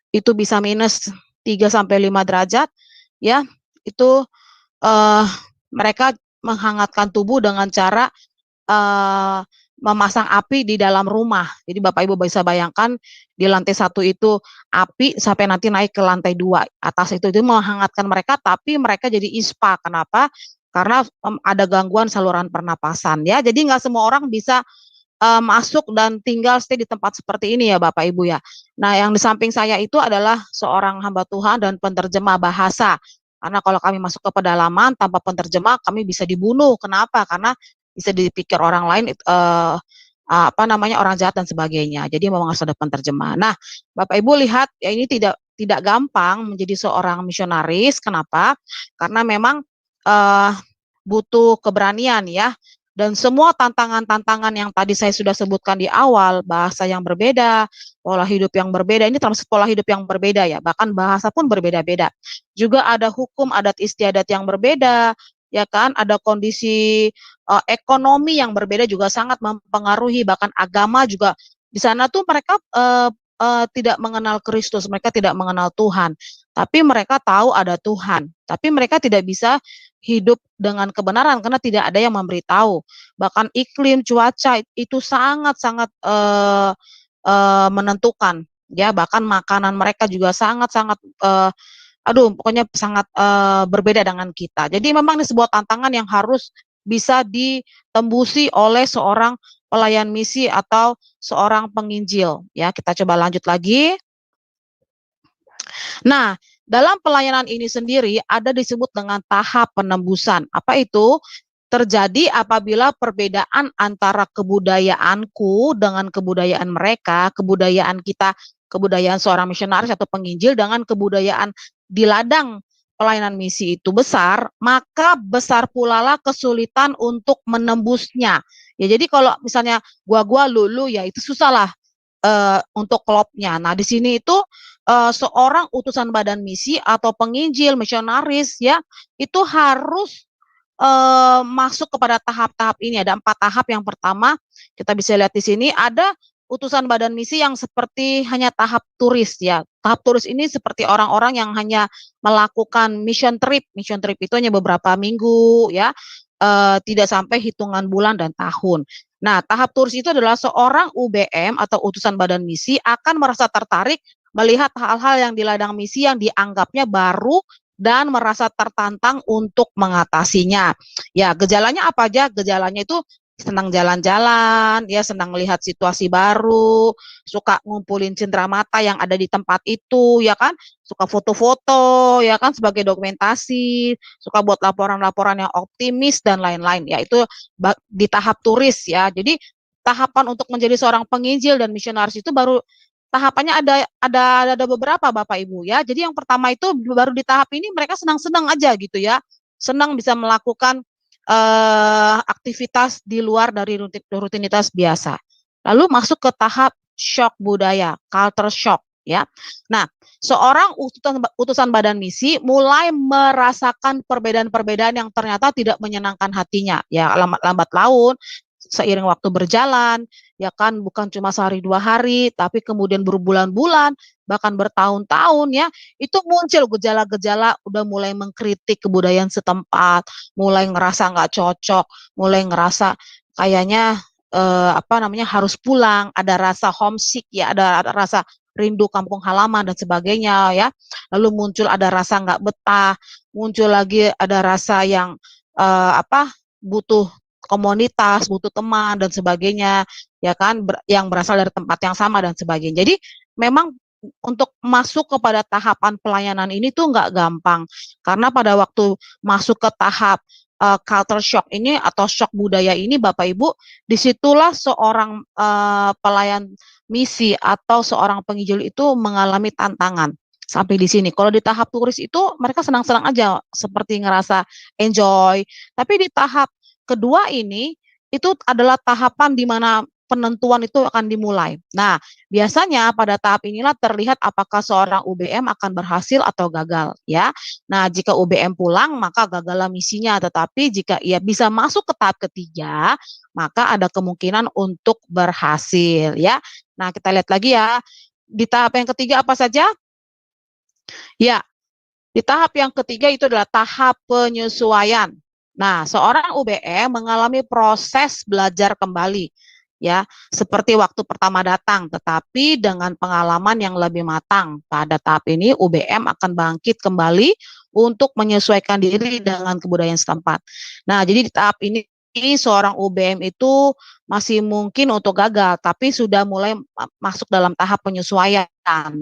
itu bisa minus 3 sampai 5 derajat ya. Itu mereka menghangatkan tubuh dengan cara memasang api di dalam rumah. Jadi Bapak Ibu bisa bayangkan di lantai 1 itu api sampai nanti naik ke lantai 2 atas itu menghangatkan mereka, tapi mereka jadi ispa. Kenapa? Karena ada gangguan saluran pernapasan ya. Jadi nggak semua orang bisa masuk dan tinggal stay di tempat seperti ini ya Bapak Ibu ya. Nah yang di samping saya itu adalah seorang hamba Tuhan dan penerjemah bahasa. Karena kalau kami masuk ke pedalaman tanpa penerjemah kami bisa dibunuh. Kenapa? Karena bisa dipikir orang lain apa namanya orang jahat dan sebagainya. Jadi memang harus ada penerjemah. Nah, Bapak Ibu lihat ya ini tidak gampang menjadi seorang misionaris. Kenapa? Karena memang butuh keberanian ya. Dan semua tantangan-tantangan yang tadi saya sudah sebutkan di awal, bahasa yang berbeda, pola hidup yang berbeda, ini termasuk pola hidup yang berbeda ya, bahkan bahasa pun berbeda-beda. Juga ada hukum adat istiadat yang berbeda, ya kan, ada kondisi ekonomi yang berbeda juga sangat mempengaruhi, bahkan agama juga di sana tuh mereka tidak mengenal Kristus, mereka tidak mengenal Tuhan, tapi mereka tahu ada Tuhan, tapi mereka tidak bisa hidup dengan kebenaran karena tidak ada yang memberitahu. Bahkan iklim, cuaca itu sangat-sangat menentukan ya, bahkan makanan mereka juga sangat-sangat aduh pokoknya sangat berbeda dengan kita. Jadi memang ini sebuah tantangan yang harus bisa ditembusi oleh seorang pelayan misi atau seorang penginjil ya. Kita coba lanjut lagi. Nah, dalam pelayanan ini sendiri ada disebut dengan tahap penembusan. Apa itu? Terjadi apabila perbedaan antara kebudayaanku dengan kebudayaan mereka, kebudayaan kita, kebudayaan seorang misionaris atau penginjil dengan kebudayaan di ladang pelayanan misi itu besar, maka besar pula lah kesulitan untuk menembusnya. Ya, jadi kalau misalnya gua lulu ya itu susah lah untuk klopnya. Nah, di sini itu seorang utusan badan misi atau penginjil, misionaris ya, itu harus masuk kepada tahap-tahap ini. Ada 4 tahap. Yang pertama, kita bisa lihat di sini ada utusan badan misi yang seperti hanya tahap turis ya. Tahap turis ini seperti orang-orang yang hanya melakukan mission trip. Mission trip itu hanya beberapa minggu ya, tidak sampai hitungan bulan dan tahun. Nah, tahap turis itu adalah seorang UBM atau utusan badan misi akan merasa tertarik melihat hal-hal yang di ladang misi yang dianggapnya baru dan merasa tertantang untuk mengatasinya. Ya, gejalanya apa aja? Gejalanya itu senang jalan-jalan, ya senang melihat situasi baru, suka ngumpulin cenderamata yang ada di tempat itu, ya kan? Suka foto-foto, ya kan sebagai dokumentasi, suka buat laporan-laporan yang optimis dan lain-lain. Ya, itu di tahap turis ya. Jadi tahapan untuk menjadi seorang penginjil dan misionaris itu baru tahapannya ada beberapa Bapak Ibu ya. Jadi yang pertama itu baru di tahap ini mereka senang-senang aja gitu ya. Senang bisa melakukan aktivitas di luar dari rutinitas biasa. Lalu masuk ke tahap shock budaya, culture shock ya. Nah, seorang utusan badan misi mulai merasakan perbedaan-perbedaan yang ternyata tidak menyenangkan hatinya. Ya, lambat laun, seiring waktu berjalan, ya kan, bukan cuma sehari 2 hari, tapi kemudian berbulan-bulan, bahkan bertahun-tahun ya, itu muncul gejala-gejala udah mulai mengkritik kebudayaan setempat, mulai ngerasa nggak cocok, mulai ngerasa kayaknya harus pulang, ada rasa homesick ya, ada rasa rindu kampung halaman dan sebagainya ya. Lalu muncul ada rasa nggak betah, muncul lagi ada rasa yang butuh komunitas, butuh teman dan sebagainya, ya kan, yang berasal dari tempat yang sama dan sebagainya. Jadi memang untuk masuk kepada tahapan pelayanan ini tuh nggak gampang, karena pada waktu masuk ke tahap culture shock ini atau shock budaya ini, Bapak Ibu, disitulah seorang pelayan misi atau seorang penginjil itu mengalami tantangan. Sampai di sini. Kalau di tahap turis itu mereka senang-senang aja, seperti ngerasa enjoy. Tapi di tahap kedua ini, itu adalah tahapan di mana penentuan itu akan dimulai. Nah, biasanya pada tahap inilah terlihat apakah seorang UBM akan berhasil atau gagal, ya. Nah, jika UBM pulang, maka gagallah misinya. Tetapi jika ia bisa masuk ke tahap ketiga, maka ada kemungkinan untuk berhasil, ya. Nah, kita lihat lagi ya. Di tahap yang ketiga apa saja? Ya, di tahap yang ketiga itu adalah tahap penyesuaian. Nah, seorang UBM mengalami proses belajar kembali, ya, seperti waktu pertama datang, tetapi dengan pengalaman yang lebih matang. Pada tahap ini, UBM akan bangkit kembali untuk menyesuaikan diri dengan kebudayaan setempat. Nah, jadi di tahap ini seorang UBM itu masih mungkin untuk gagal, tapi sudah mulai masuk dalam tahap penyesuaian.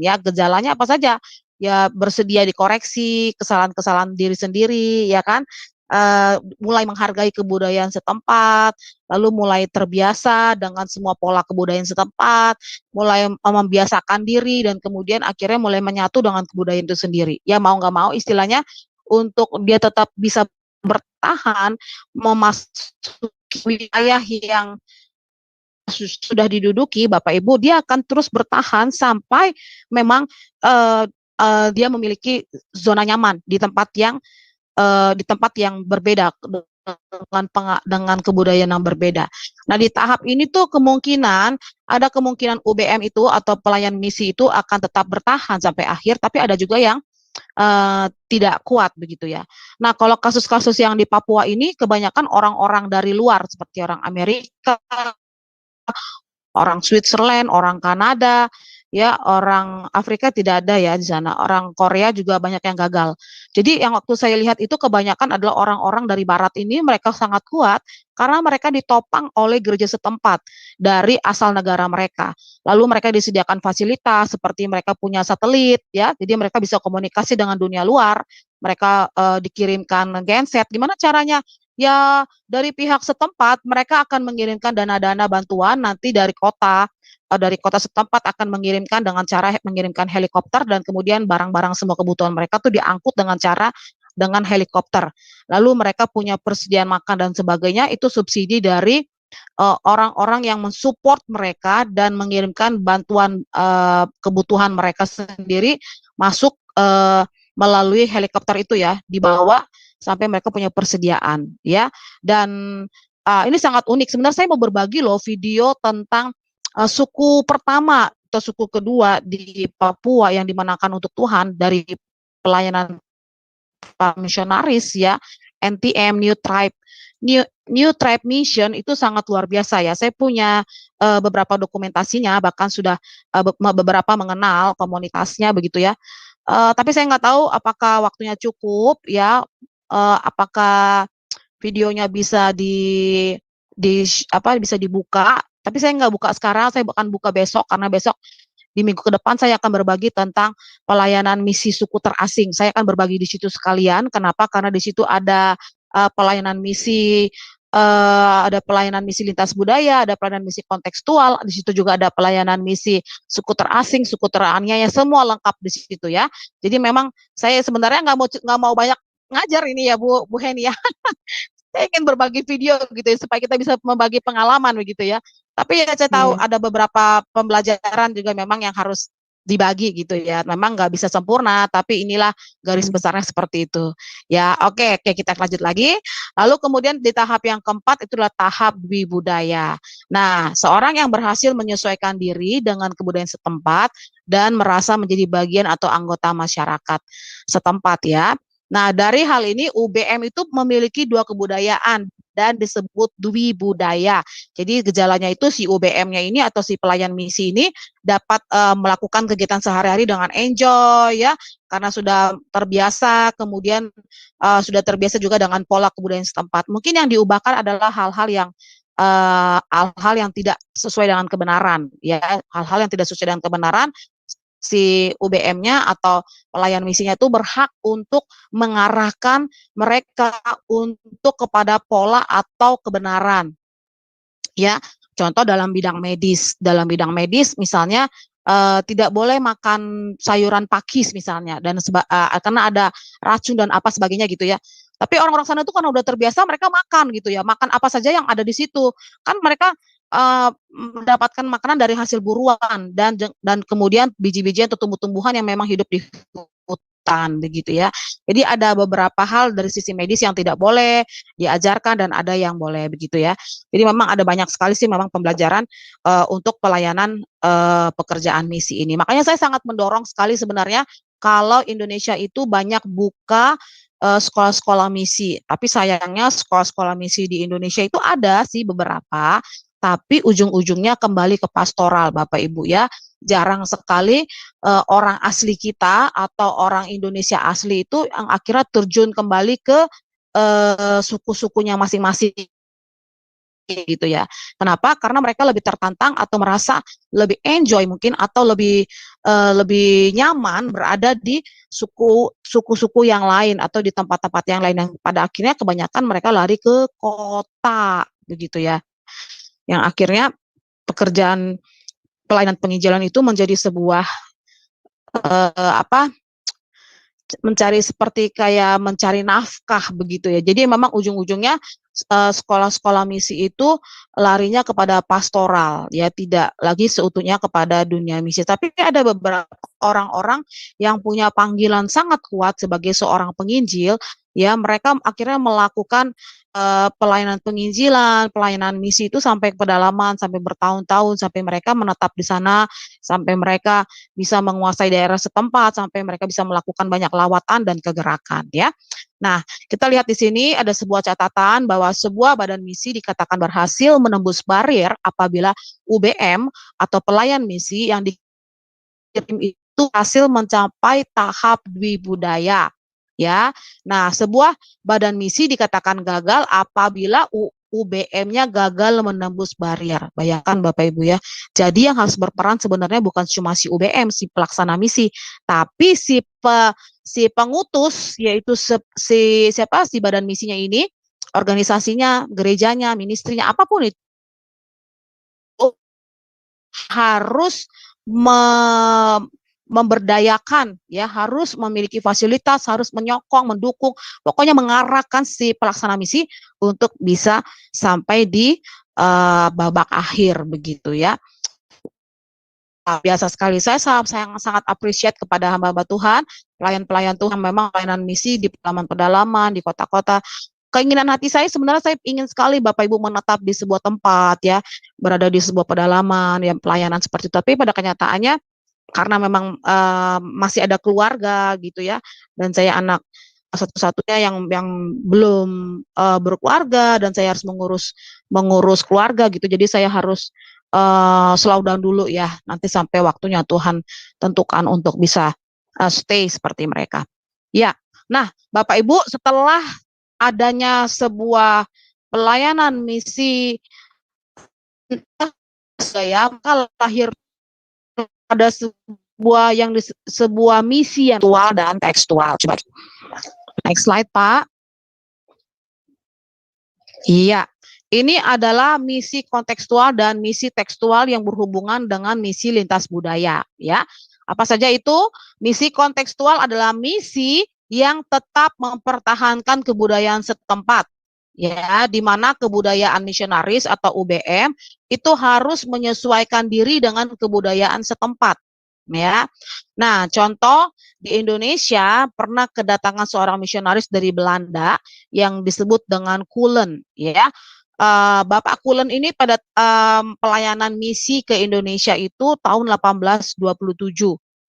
Ya, gejalanya apa saja? Ya, bersedia dikoreksi kesalahan-kesalahan diri sendiri, ya kan, mulai menghargai kebudayaan setempat, lalu mulai terbiasa dengan semua pola kebudayaan setempat, mulai membiasakan diri, dan kemudian akhirnya mulai menyatu dengan kebudayaan itu sendiri. Ya, mau nggak mau istilahnya, untuk dia tetap bisa bertahan, memasuki wilayah yang sudah diduduki, Bapak Ibu, dia akan terus bertahan sampai memang dia memiliki zona nyaman di tempat yang berbeda dengan kebudayaan yang berbeda. Nah, di tahap ini tuh ada kemungkinan UBM itu atau pelayan misi itu akan tetap bertahan sampai akhir, tapi ada juga yang tidak kuat begitu ya. Nah, kalau kasus-kasus yang di Papua ini kebanyakan orang-orang dari luar, seperti orang Amerika, orang Switzerland, orang Kanada, ya, orang Afrika tidak ada ya di sana. Orang Korea juga banyak yang gagal. Jadi yang waktu saya lihat itu kebanyakan adalah orang-orang dari barat ini, mereka sangat kuat karena mereka ditopang oleh gereja setempat dari asal negara mereka. Lalu mereka disediakan fasilitas seperti mereka punya satelit ya. Jadi mereka bisa komunikasi dengan dunia luar. Mereka dikirimkan genset. Gimana caranya? Ya, dari pihak setempat mereka akan mengirimkan dana-dana bantuan nanti dari kota setempat akan mengirimkan dengan cara mengirimkan helikopter, dan kemudian barang-barang semua kebutuhan mereka tuh diangkut dengan helikopter. Lalu mereka punya persediaan makan dan sebagainya, itu subsidi dari orang-orang yang mensupport mereka dan mengirimkan bantuan kebutuhan mereka sendiri masuk melalui helikopter itu ya, dibawa sampai mereka punya persediaan ya. Dan ini sangat unik. Sebenarnya saya mau berbagi loh video tentang suku pertama atau suku kedua di Papua yang dimenangkan untuk Tuhan dari pelayanan misionaris ya, NTM, New Tribe Mission, itu sangat luar biasa ya. Saya punya beberapa dokumentasinya, bahkan sudah beberapa mengenal komunitasnya begitu ya. Tapi saya nggak tahu apakah waktunya cukup ya, apakah videonya bisa bisa dibuka. Tapi saya nggak buka sekarang, saya akan buka besok, karena besok di minggu ke depan saya akan berbagi tentang pelayanan misi suku terasing. Saya akan berbagi di situ sekalian. Kenapa? Karena di situ ada pelayanan misi lintas budaya, ada pelayanan misi kontekstual, di situ juga ada pelayanan misi suku terasing, suku teraniaya, semua lengkap di situ ya. Jadi memang saya sebenarnya nggak mau banyak ngajar ini ya Bu Heni ya. saya ingin berbagi video gitu ya, supaya kita bisa membagi pengalaman begitu ya. Tapi ya saya tahu Iya. ada beberapa pembelajaran juga memang yang harus dibagi gitu ya. Memang nggak bisa sempurna, tapi inilah garis besarnya seperti itu. Ya, oke, oke kita lanjut lagi. Lalu kemudian di tahap yang keempat itulah tahap budaya. Nah, seorang yang berhasil menyesuaikan diri dengan kebudayaan setempat dan merasa menjadi bagian atau anggota masyarakat setempat ya. Nah, dari hal ini UBM itu memiliki dua kebudayaan dan disebut dwi budaya. Jadi gejalanya itu si UBM-nya ini atau si pelayan misi ini dapat melakukan kegiatan sehari-hari dengan enjoy ya, karena sudah terbiasa, kemudian sudah terbiasa juga dengan pola kebudayaan setempat. Mungkin yang diubahkan adalah hal-hal yang tidak sesuai dengan kebenaran ya, hal-hal yang tidak sesuai dengan kebenaran. Si UBM-nya atau pelayan misinya itu berhak untuk mengarahkan mereka untuk kepada pola atau kebenaran ya. Contoh dalam bidang medis misalnya tidak boleh makan sayuran pakis misalnya dan karena ada racun dan apa sebagainya gitu ya. Tapi orang-orang sana itu karena udah terbiasa mereka makan gitu ya, makan apa saja yang ada di situ. Kan mereka mendapatkan makanan dari hasil buruan dan kemudian biji-bijian atau tumbuh-tumbuhan yang memang hidup di hutan begitu ya. Jadi ada beberapa hal dari sisi medis yang tidak boleh diajarkan dan ada yang boleh begitu ya. Jadi memang ada banyak sekali sih memang pembelajaran untuk pelayanan pekerjaan misi ini. Makanya saya sangat mendorong sekali sebenarnya kalau Indonesia itu banyak buka sekolah-sekolah misi. Tapi sayangnya sekolah-sekolah misi di Indonesia itu ada sih beberapa, tapi ujung-ujungnya kembali ke pastoral Bapak Ibu ya. Jarang sekali orang asli kita atau orang Indonesia asli itu yang akhirnya terjun kembali ke suku-sukunya masing-masing gitu ya. Kenapa? Karena mereka lebih tertantang atau merasa lebih enjoy mungkin atau lebih nyaman berada di suku-suku yang lain atau di tempat-tempat yang lain yang pada akhirnya kebanyakan mereka lari ke kota begitu ya. Yang akhirnya pekerjaan pelayanan penginjilan itu menjadi sebuah mencari seperti kayak mencari nafkah begitu ya. Jadi memang ujung-ujungnya sekolah-sekolah misi itu larinya kepada pastoral ya, tidak lagi seutuhnya kepada dunia misi. Tapi ada beberapa orang-orang yang punya panggilan sangat kuat sebagai seorang penginjil ya, mereka akhirnya melakukan pelayanan penginjilan, pelayanan misi itu sampai ke pedalaman, sampai bertahun-tahun, sampai mereka menetap di sana, sampai mereka bisa menguasai daerah setempat, sampai mereka bisa melakukan banyak lawatan dan kegerakan ya. Nah, kita lihat di sini ada sebuah catatan bahwa sebuah badan misi dikatakan berhasil menembus barier apabila UBM atau pelayan misi yang dikirim itu hasil mencapai tahap dwi budaya ya. Nah, sebuah badan misi dikatakan gagal apabila UBM-nya gagal menembus barier. Bayangkan Bapak Ibu ya. Jadi yang harus berperan sebenarnya bukan cuma si UBM, si pelaksana misi, tapi si pengutus yaitu si badan misinya ini, organisasinya, gerejanya, ministrinya, apapun itu harus memberdayakan ya, harus memiliki fasilitas, harus menyokong, mendukung, pokoknya mengarahkan si pelaksana misi untuk bisa sampai di babak akhir begitu ya. Biasa sekali, saya sangat appreciate kepada hamba-hamba Tuhan, pelayan-pelayan Tuhan memang pelayanan misi di pedalaman-pedalaman, di kota-kota. Keinginan hati saya sebenarnya saya ingin sekali Bapak Ibu menetap di sebuah tempat ya, berada di sebuah pedalaman yang pelayanan seperti itu. Tapi pada kenyataannya karena memang masih ada keluarga gitu ya, dan saya anak satu-satunya yang belum berkeluarga dan saya harus mengurus keluarga gitu. Jadi saya harus slow down dulu ya, nanti sampai waktunya Tuhan tentukan untuk bisa stay seperti mereka. Ya, nah Bapak Ibu setelah adanya sebuah pelayanan misi saya, maka lahir ada sebuah misi yang tekstual dan tekstual. Coba next slide Pak. Iya, ini adalah misi kontekstual dan misi tekstual yang berhubungan dengan misi lintas budaya ya. Apa saja itu? Misi kontekstual adalah misi yang tetap mempertahankan kebudayaan setempat ya, di mana kebudayaan misionaris atau UBM itu harus menyesuaikan diri dengan kebudayaan setempat, ya. Nah, contoh di Indonesia pernah kedatangan seorang misionaris dari Belanda yang disebut dengan Kulen, ya. Bapak Kulen ini pada pelayanan misi ke Indonesia itu tahun 1827,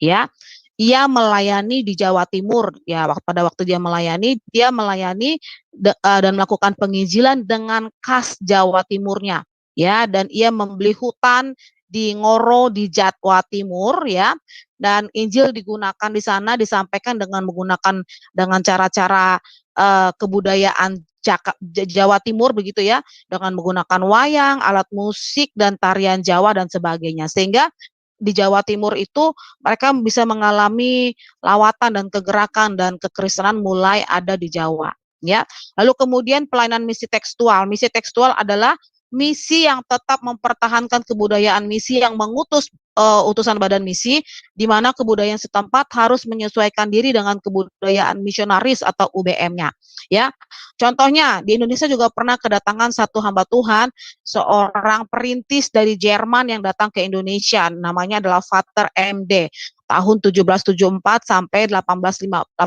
ya. Ia melayani di Jawa Timur, ya. Pada waktu dia melayani dan melakukan penginjilan dengan khas Jawa Timurnya, ya. Dan ia membeli hutan di Ngoro di Jawa Timur, ya. Dan Injil digunakan di sana disampaikan dengan menggunakan dengan cara-cara kebudayaan Jawa Timur begitu ya, dengan menggunakan wayang, alat musik dan tarian Jawa dan sebagainya. Sehingga di Jawa Timur itu mereka bisa mengalami lawatan dan kegerakan dan kekristenan mulai ada di Jawa, ya. Lalu kemudian pelayanan misi tekstual. Misi tekstual adalah misi yang tetap mempertahankan kebudayaan misi yang mengutus utusan badan misi, di mana kebudayaan setempat harus menyesuaikan diri dengan kebudayaan misionaris atau UBM-nya, ya. Contohnya di Indonesia juga pernah kedatangan satu hamba Tuhan, seorang perintis dari Jerman yang datang ke Indonesia, namanya adalah Vater MD, tahun 1774 sampai 1859.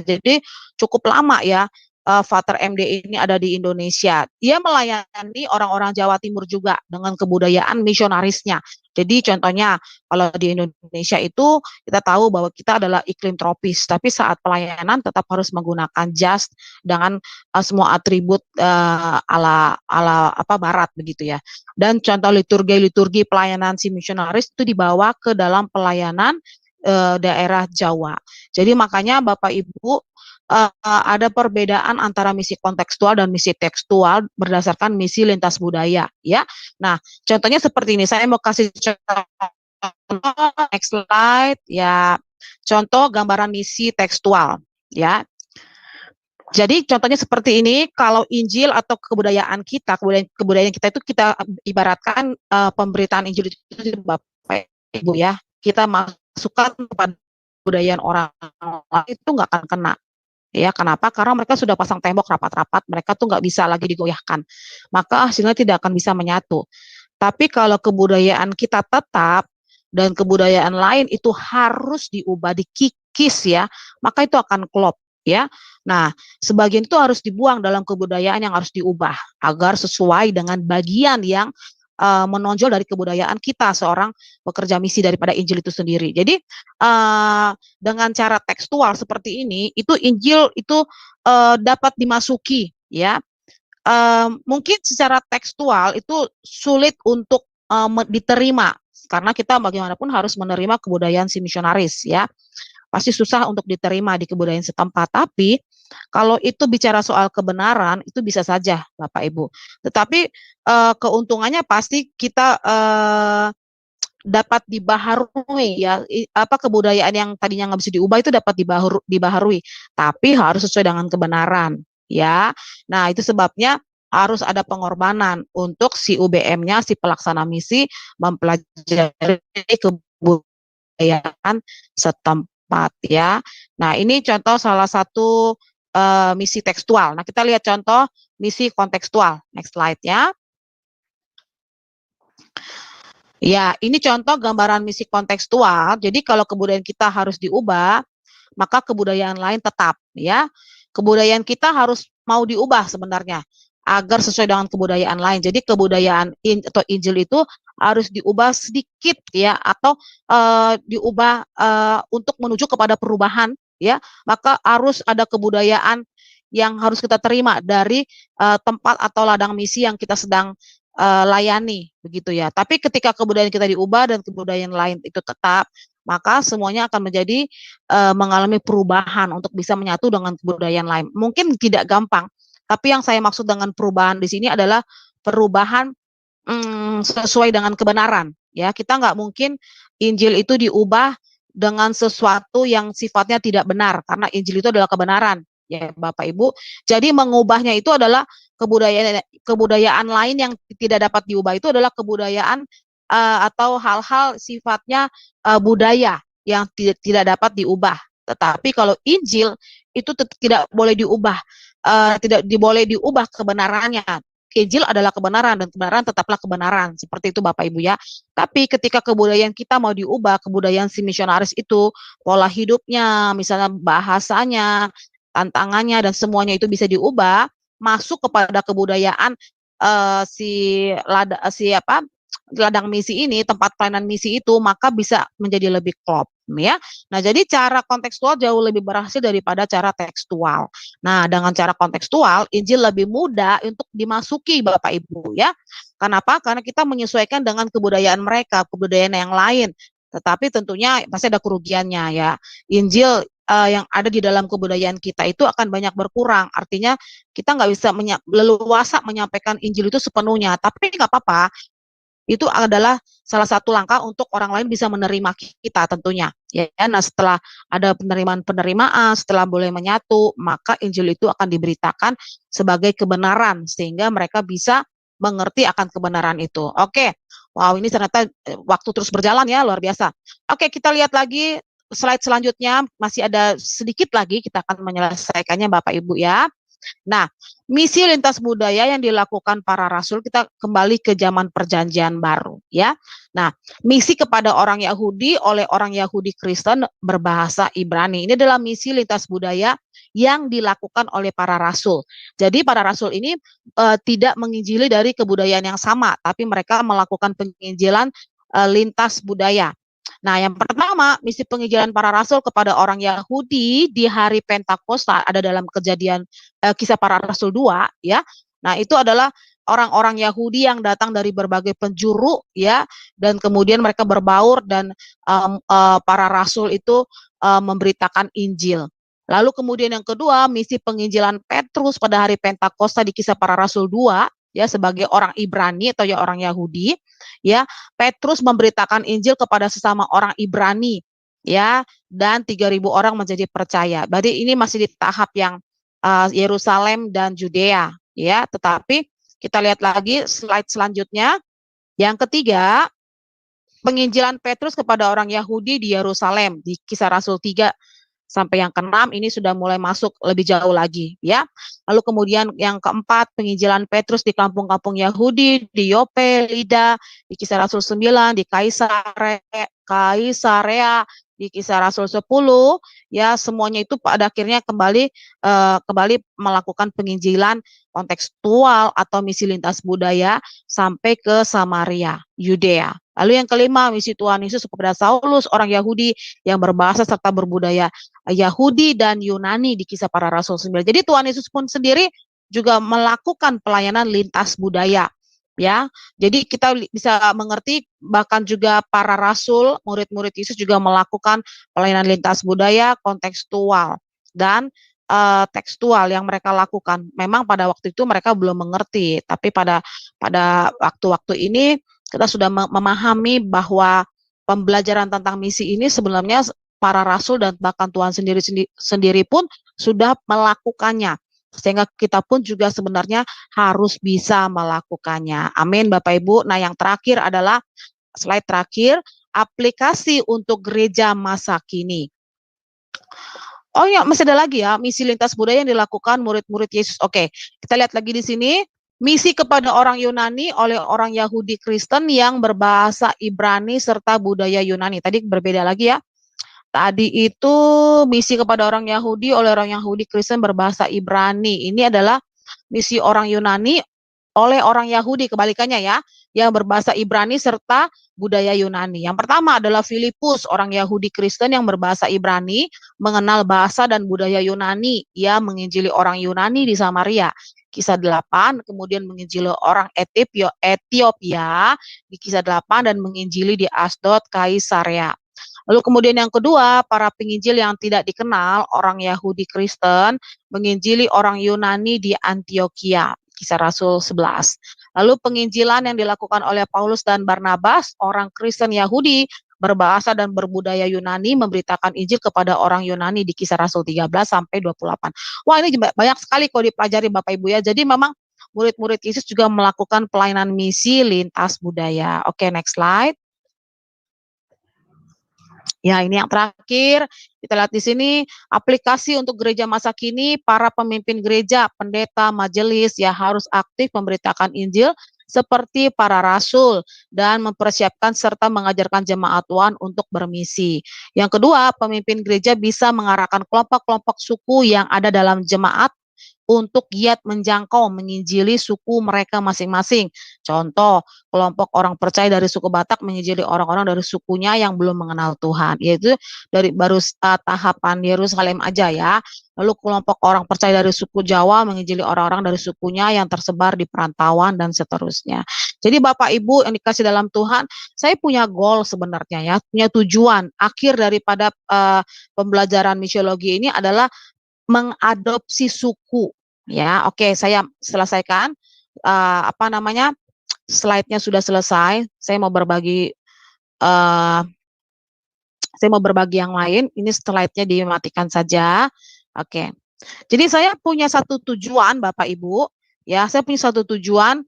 Jadi cukup lama ya Vater MD ini ada di Indonesia. Dia melayani orang-orang Jawa Timur juga dengan kebudayaan misionarisnya. Jadi contohnya kalau di Indonesia itu kita tahu bahwa kita adalah iklim tropis, tapi saat pelayanan tetap harus menggunakan jas dengan semua atribut ala barat begitu ya. Dan contoh liturgi pelayanan si misionaris itu dibawa ke dalam pelayanan daerah Jawa. Jadi makanya Bapak Ibu ada perbedaan antara misi kontekstual dan misi tekstual berdasarkan misi lintas budaya, ya. Nah, contohnya seperti ini. Saya mau kasih contoh next slide, ya. Contoh gambaran misi tekstual, ya. Jadi contohnya seperti ini, kalau Injil atau kebudayaan kita itu kita ibaratkan pemberitaan Injil itu Bapak Ibu ya, kita masukkan kepada kebudayaan orang lain itu nggak akan kena. Ya, kenapa? Karena mereka sudah pasang tembok rapat-rapat, mereka tuh nggak bisa lagi digoyahkan. Maka hasilnya tidak akan bisa menyatu. Tapi kalau kebudayaan kita tetap dan kebudayaan lain itu harus diubah, dikikis ya, maka itu akan klop ya. Nah, sebagian itu harus dibuang dalam kebudayaan yang harus diubah agar sesuai dengan bagian yang menonjol dari kebudayaan kita seorang pekerja misi daripada Injil itu sendiri. Jadi dengan cara tekstual seperti ini, itu Injil itu dapat dimasuki, ya. Mungkin secara tekstual itu sulit untuk diterima karena kita bagaimanapun harus menerima kebudayaan si misionaris, ya. Pasti susah untuk diterima di kebudayaan setempat. Tapi kalau itu bicara soal kebenaran, itu bisa saja Bapak Ibu. Tetapi keuntungannya pasti kita dapat dibaharui ya, kebudayaan yang tadinya nggak bisa diubah itu dapat dibaharui, tapi harus sesuai dengan kebenaran, ya. Nah, itu sebabnya harus ada pengorbanan untuk si UBM-nya, si pelaksana misi mempelajari kebudayaan setempat, ya. Nah, ini contoh salah satu misi tekstual. Nah, kita lihat contoh misi kontekstual. Next slide ya. Ya, ini contoh gambaran misi kontekstual. Jadi kalau kebudayaan kita harus diubah, maka kebudayaan lain tetap, ya. Kebudayaan kita harus mau diubah sebenarnya agar sesuai dengan kebudayaan lain. Jadi kebudayaan atau Injil itu harus diubah sedikit ya, atau diubah untuk menuju kepada perubahan, ya. Maka harus ada kebudayaan yang harus kita terima dari tempat atau ladang misi yang kita sedang layani begitu ya. Tapi ketika kebudayaan kita diubah dan kebudayaan lain itu tetap, maka semuanya akan menjadi mengalami perubahan untuk bisa menyatu dengan kebudayaan lain. Mungkin tidak gampang, tapi yang saya maksud dengan perubahan di sini adalah perubahan sesuai dengan kebenaran. Ya, kita nggak mungkin Injil itu diubah dengan sesuatu yang sifatnya tidak benar, karena Injil itu adalah kebenaran. Ya, Bapak Ibu. Jadi mengubahnya itu adalah kebudayaan lain yang tidak dapat diubah, itu adalah kebudayaan atau hal-hal sifatnya budaya yang tidak dapat diubah. Tetapi kalau Injil itu tidak boleh diubah. tidak boleh diubah kebenarannya. Injil adalah kebenaran dan kebenaran tetaplah kebenaran. Seperti itu Bapak Ibu ya. Tapi ketika kebudayaan kita mau diubah, kebudayaan si misionaris itu, pola hidupnya, misalnya bahasanya, tantangannya dan semuanya itu bisa diubah, masuk kepada kebudayaan ladang misi ini, tempat pelayanan misi itu, maka bisa menjadi lebih klop ya. Nah, jadi cara kontekstual jauh lebih berhasil daripada cara tekstual. Nah, dengan cara kontekstual, Injil lebih mudah untuk dimasuki Bapak Ibu ya. Kenapa? Karena kita menyesuaikan dengan kebudayaan mereka, kebudayaan yang lain. Tetapi tentunya pasti ada kerugiannya ya. Injil yang ada di dalam kebudayaan kita itu akan banyak berkurang. Artinya kita nggak bisa leluasa menyampaikan Injil itu sepenuhnya. Tapi nggak apa-apa, itu adalah salah satu langkah untuk orang lain bisa menerima kita tentunya. Ya, nah setelah ada penerimaan, setelah boleh menyatu, maka Injil itu akan diberitakan sebagai kebenaran sehingga mereka bisa mengerti akan kebenaran itu. Oke, wow ini ternyata waktu terus berjalan ya, luar biasa. Oke, kita lihat lagi slide selanjutnya, masih ada sedikit lagi kita akan menyelesaikannya Bapak Ibu ya. Nah, misi lintas budaya yang dilakukan para rasul, kita kembali ke zaman perjanjian baru ya. Nah, misi kepada orang Yahudi oleh orang Yahudi Kristen berbahasa Ibrani. Ini adalah misi lintas budaya yang dilakukan oleh para rasul. Jadi para rasul ini tidak menginjili dari kebudayaan yang sama, tapi mereka melakukan penginjilan lintas budaya. Nah, yang pertama, misi penginjilan para rasul kepada orang Yahudi di hari Pentakosta ada dalam Kejadian Kisah Para Rasul 2 ya. Nah, itu adalah orang-orang Yahudi yang datang dari berbagai penjuru ya, dan kemudian mereka berbaur dan para rasul itu memberitakan Injil. Lalu kemudian yang kedua, misi penginjilan Petrus pada hari Pentakosta di Kisah Para Rasul 2 ya, sebagai orang Ibrani atau ya orang Yahudi ya. Petrus memberitakan Injil kepada sesama orang Ibrani ya, dan 3.000 orang menjadi percaya. Berarti ini masih di tahap yang Yerusalem dan Judea ya. Tetapi kita lihat lagi slide selanjutnya. Yang ketiga, penginjilan Petrus kepada orang Yahudi di Yerusalem di Kisah Rasul 3 sampai yang ke-6 ini sudah mulai masuk lebih jauh lagi ya. Lalu kemudian yang keempat, penginjilan Petrus di kampung-kampung Yahudi di Yope, Lida, di Kisah Rasul 9, di Kaisarea, di Kisah Rasul 10 ya, semuanya itu pada akhirnya kembali melakukan penginjilan kontekstual atau misi lintas budaya sampai ke Samaria, Yudea. Lalu yang kelima, misi Tuhan Yesus kepada Saulus, orang Yahudi yang berbahasa serta berbudaya Yahudi dan Yunani di Kisah Para Rasul 9. Jadi Tuhan Yesus pun sendiri juga melakukan pelayanan lintas budaya. Ya, jadi kita bisa mengerti bahkan juga para rasul, murid-murid Yesus juga melakukan pelayanan lintas budaya, kontekstual dan tekstual yang mereka lakukan. Memang pada waktu itu mereka belum mengerti, tapi pada waktu-waktu ini kita sudah memahami bahwa pembelajaran tentang misi ini sebenarnya para rasul dan bahkan Tuhan sendiri pun sudah melakukannya. Sehingga kita pun juga sebenarnya harus bisa melakukannya. Amin Bapak Ibu. Nah yang terakhir adalah slide terakhir, aplikasi untuk gereja masa kini. Oh ya, masih ada lagi ya, misi lintas budaya yang dilakukan murid-murid Yesus. Oke, kita lihat lagi di sini. Misi kepada orang Yunani oleh orang Yahudi Kristen yang berbahasa Ibrani serta budaya Yunani. Tadi berbeda lagi ya. Tadi itu misi kepada orang Yahudi oleh orang Yahudi Kristen berbahasa Ibrani. Ini adalah misi orang Yunani oleh orang Yahudi, kebalikannya ya, yang berbahasa Ibrani serta budaya Yunani. Yang pertama adalah Filipus, orang Yahudi Kristen yang berbahasa Ibrani, mengenal bahasa dan budaya Yunani. Ia menginjili orang Yunani di Samaria. Kisah 8, kemudian menginjili orang Ethiopia di Kisah 8 dan menginjili di Asdod, Kaisarea. Lalu kemudian yang kedua, para penginjil yang tidak dikenal, orang Yahudi Kristen, menginjili orang Yunani di Antioquia, Kisah Rasul 11. Lalu penginjilan yang dilakukan oleh Paulus dan Barnabas, orang Kristen Yahudi, berbahasa dan berbudaya Yunani, memberitakan Injil kepada orang Yunani di Kisah Rasul 13 sampai 28. Wah, ini banyak sekali kalau dipelajari Bapak Ibu ya. Jadi memang murid-murid Yesus juga melakukan pelayanan misi lintas budaya. Oke, next slide. Ya, ini yang terakhir, kita lihat di sini aplikasi untuk gereja masa kini, para pemimpin gereja, pendeta, majelis ya harus aktif memberitakan Injil seperti para rasul dan mempersiapkan serta mengajarkan jemaat Tuhan untuk bermisi. Yang kedua, pemimpin gereja bisa mengarahkan kelompok-kelompok suku yang ada dalam jemaat untuk giat menjangkau, menginjili suku mereka masing-masing. Contoh, kelompok orang percaya dari suku Batak menginjili orang-orang dari sukunya yang belum mengenal Tuhan, yaitu dari baru tahapan Yerusalem aja ya. Lalu kelompok orang percaya dari suku Jawa menginjili orang-orang dari sukunya yang tersebar di perantauan dan seterusnya. Jadi Bapak Ibu yang dikasih dalam Tuhan, saya punya goal sebenarnya ya, punya tujuan akhir daripada pembelajaran misiologi ini adalah mengadopsi suku ya. Oke, saya selesaikan apa namanya? Slide-nya sudah selesai. Uh, saya mau berbagi yang lain. Ini slide-nya dimatikan saja. Oke. Jadi saya punya satu tujuan Bapak Ibu, ya. Saya punya satu tujuan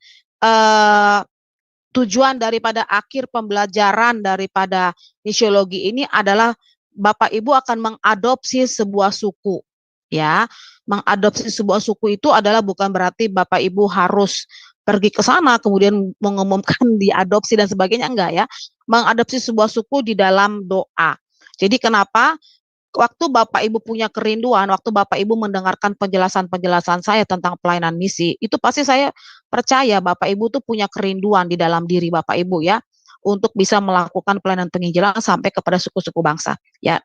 tujuan daripada akhir pembelajaran daripada misiologi ini adalah Bapak Ibu akan mengadopsi sebuah suku. Ya, mengadopsi sebuah suku itu adalah bukan berarti Bapak Ibu harus pergi ke sana kemudian mengumumkan diadopsi dan sebagainya, enggak ya. Mengadopsi sebuah suku di dalam doa. Jadi kenapa waktu Bapak Ibu punya kerinduan, waktu Bapak Ibu mendengarkan penjelasan-penjelasan saya tentang pelayanan misi, itu pasti saya percaya Bapak Ibu tuh punya kerinduan di dalam diri Bapak Ibu ya, untuk bisa melakukan pelayanan penginjilan sampai kepada suku-suku bangsa. Ya,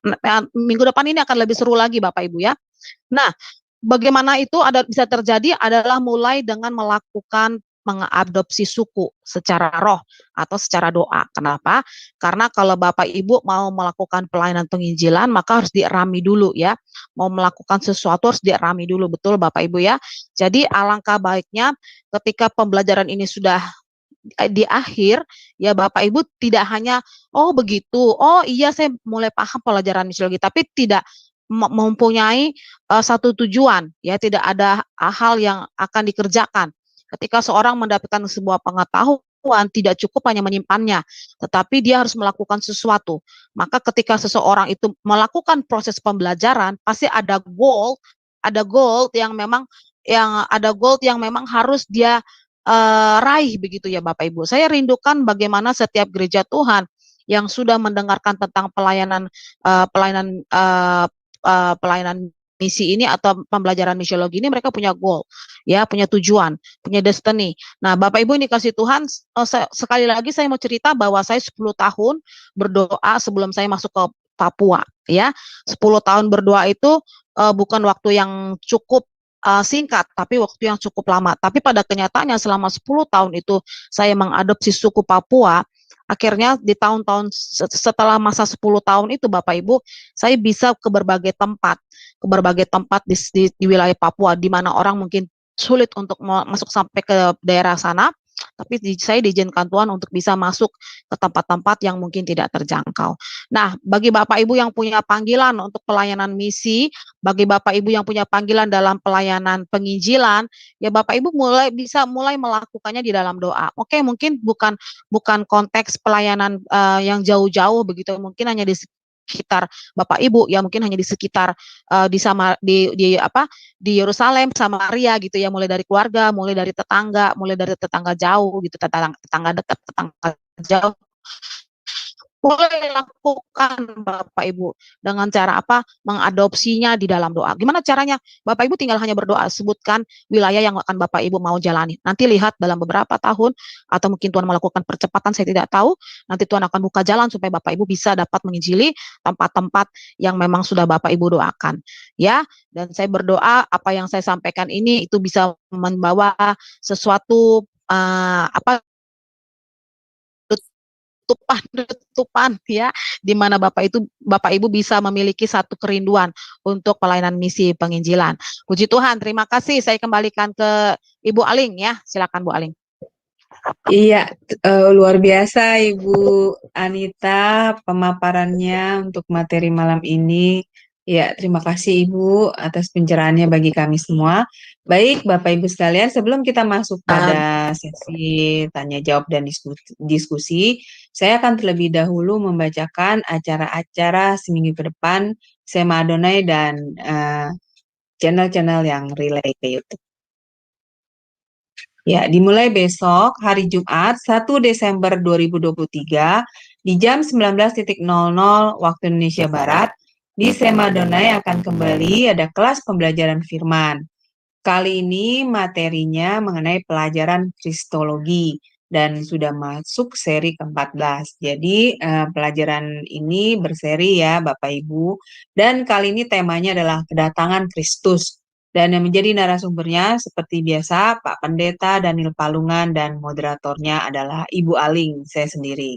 minggu depan ini akan lebih seru lagi Bapak Ibu ya. Nah, bagaimana itu bisa terjadi adalah mulai dengan melakukan mengadopsi suku secara roh atau secara doa. Kenapa? Karena kalau Bapak Ibu mau melakukan pelayanan penginjilan, maka harus dirami dulu ya. Mau melakukan sesuatu harus dirami dulu, betul Bapak Ibu ya. Jadi alangkah baiknya ketika pembelajaran ini sudah di akhir, ya Bapak Ibu tidak hanya, oh begitu, oh iya saya mulai paham pelajaran misiologi, tapi tidak mempunyai satu tujuan, ya tidak ada hal yang akan dikerjakan. Ketika seorang mendapatkan sebuah pengetahuan, tidak cukup hanya menyimpannya, tetapi dia harus melakukan sesuatu. Maka ketika seseorang itu melakukan proses pembelajaran, pasti ada goal yang memang harus dia raih begitu ya Bapak Ibu. Saya rindukan bagaimana setiap gereja Tuhan yang sudah mendengarkan tentang pelayanan misi ini atau pembelajaran misiologi ini, mereka punya goal, ya, punya tujuan, punya destiny. Nah, Bapak Ibu ini kasih Tuhan, sekali lagi saya mau cerita bahwa saya 10 tahun berdoa sebelum saya masuk ke Papua, ya. 10 tahun berdoa itu bukan waktu yang cukup singkat, tapi waktu yang cukup lama. Tapi pada kenyataannya selama 10 tahun itu saya mengadopsi suku Papua. Akhirnya di tahun-tahun setelah masa 10 tahun itu Bapak Ibu, saya bisa ke berbagai tempat di wilayah Papua, di mana orang mungkin sulit untuk masuk sampai ke daerah sana, tapi saya diizinkan Tuhan untuk bisa masuk ke tempat-tempat yang mungkin tidak terjangkau. Nah, bagi Bapak Ibu yang punya panggilan untuk pelayanan misi, bagi Bapak Ibu yang punya panggilan dalam pelayanan penginjilan, ya Bapak Ibu bisa mulai melakukannya di dalam doa. Oke, mungkin bukan konteks pelayanan yang jauh-jauh begitu, mungkin hanya di sekitar Bapak Ibu ya, mungkin hanya di sekitar di Yerusalem, Samaria gitu ya, mulai dari keluarga, mulai dari tetangga jauh gitu, tetangga dekat, tetangga jauh. Boleh lakukan Bapak Ibu dengan cara apa? Mengadopsinya di dalam doa. Gimana caranya? Bapak Ibu tinggal hanya berdoa, sebutkan wilayah yang akan Bapak Ibu mau jalani. Nanti lihat dalam beberapa tahun atau mungkin Tuhan melakukan percepatan, saya tidak tahu. Nanti Tuhan akan buka jalan supaya Bapak Ibu bisa dapat menginjili tempat-tempat yang memang sudah Bapak Ibu doakan. Ya, dan saya berdoa apa yang saya sampaikan ini itu bisa membawa sesuatu letupan ya, di mana Bapak Ibu bisa memiliki satu kerinduan untuk pelayanan misi penginjilan. Puji Tuhan, terima kasih. Saya kembalikan ke Ibu Aling ya. Silakan Bu Aling. Iya, luar biasa Ibu Anita pemaparannya untuk materi malam ini. Ya, terima kasih Ibu atas pencerahannya bagi kami semua. Baik, Bapak Ibu sekalian, sebelum kita masuk pada sesi tanya jawab dan diskusi, saya akan terlebih dahulu membacakan acara-acara seminggu ke depan Sema Adonai dan channel-channel yang relay ke YouTube. Ya, dimulai besok hari Jumat 1 Desember 2023 di jam 19.00 waktu Indonesia Barat di Sema Adonai akan kembali ada kelas pembelajaran firman. Kali ini materinya mengenai pelajaran Kristologi dan sudah masuk seri ke-14. Jadi pelajaran ini berseri ya Bapak Ibu, dan kali ini temanya adalah kedatangan Kristus. Dan yang menjadi narasumbernya seperti biasa Pak Pendeta Daniel Palungan dan moderatornya adalah Ibu Aling, saya sendiri.